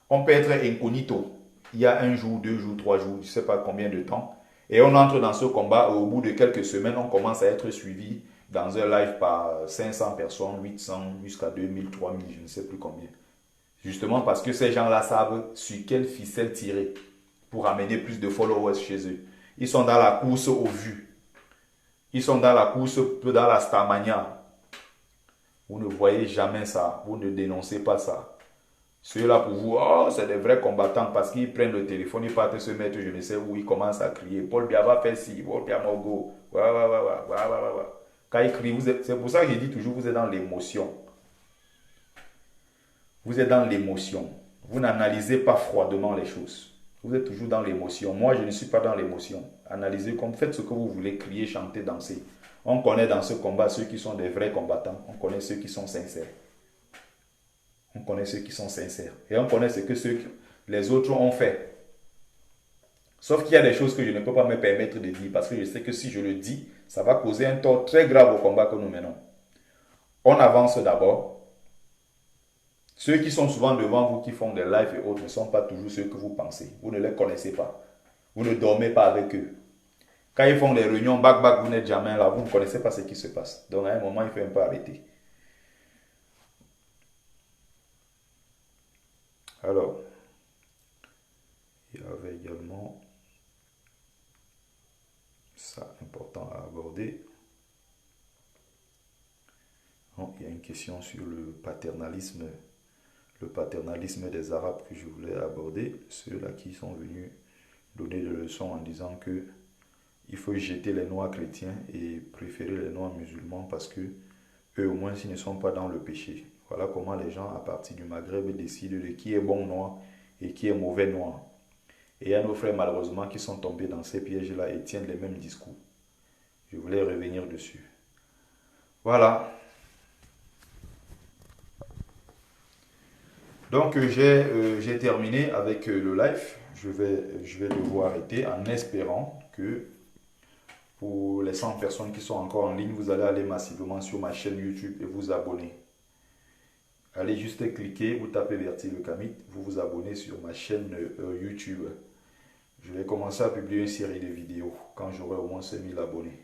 On peut être incognito. Il y a un jour, 2 jours, 3 jours, je ne sais pas combien de temps. Et on entre dans ce combat et au bout de quelques semaines, on commence à être suivi dans un live par 500 personnes, 800, jusqu'à 2000, 3000, je ne sais plus combien. Justement parce que ces gens-là savent sur quelle ficelle tirer pour amener plus de followers chez eux. Ils sont dans la course aux vues. Ils sont dans la course, dans la Starmania. Vous ne voyez jamais ça. Vous ne dénoncez pas ça. Ceux-là pour vous, oh, c'est des vrais combattants parce qu'ils prennent le téléphone, ils partent se mettre, je ne sais où, ils commencent à crier. Paul Biya fait ci, Paul Biya Mogo. Quand ils crient, c'est pour ça que je dis toujours, vous êtes dans l'émotion. Vous êtes dans l'émotion. Vous n'analysez pas froidement les choses. Vous êtes toujours dans l'émotion. Moi, je ne suis pas dans l'émotion. Analysez comme faites ce que vous voulez, crier, chanter, danser. On connaît dans ce combat ceux qui sont des vrais combattants. On connaît ceux qui sont sincères. On connaît ceux qui sont sincères. Et on connaît ce que les autres ont fait. Sauf qu'il y a des choses que je ne peux pas me permettre de dire parce que je sais que si je le dis, ça va causer un tort très grave au combat que nous menons. On avance d'abord. Ceux qui sont souvent devant vous, qui font des lives et autres, ne sont pas toujours ceux que vous pensez. Vous ne les connaissez pas. Vous ne dormez pas avec eux. Quand ils font les réunions back, vous n'êtes jamais là. Vous ne connaissez pas ce qui se passe. Donc à un moment, il faut un peu arrêter. Alors, il y avait également ça important à aborder. Donc, il y a une question sur le paternalisme des Arabes que je voulais aborder. Ceux-là qui sont venus donner des leçons en disant que il faut jeter les noirs chrétiens et préférer les noirs musulmans parce que eux au moins ils ne sont pas dans le péché. Voilà comment les gens à partir du Maghreb décident de qui est bon noir et qui est mauvais noir. Et il y a nos frères malheureusement qui sont tombés dans ces pièges-là et tiennent les mêmes discours. Je voulais revenir dessus. Voilà. Donc j'ai terminé avec le live. Je vais devoir arrêter en espérant que pour les 100 personnes qui sont encore en ligne, vous allez aller massivement sur ma chaîne YouTube et vous abonner. Allez juste cliquer, vous tapez Verti le Kamit, vous vous abonnez sur ma chaîne YouTube. Je vais commencer à publier une série de vidéos quand j'aurai au moins 5000 abonnés.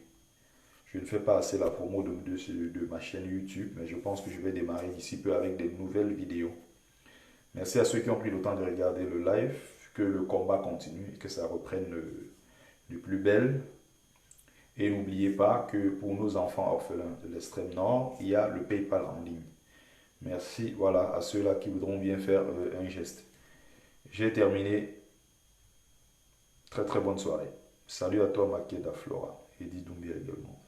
Je ne fais pas assez la promo de ma chaîne YouTube, mais je pense que je vais démarrer d'ici peu avec des nouvelles vidéos. Merci à ceux qui ont pris le temps de regarder le live, que le combat continue et que ça reprenne du plus belle. Et n'oubliez pas que pour nos enfants orphelins de l'extrême nord, il y a le PayPal en ligne. Merci voilà, à ceux-là qui voudront bien faire un geste. J'ai terminé. Très très bonne soirée. Salut à toi Makeda Flora et Didoumbia également.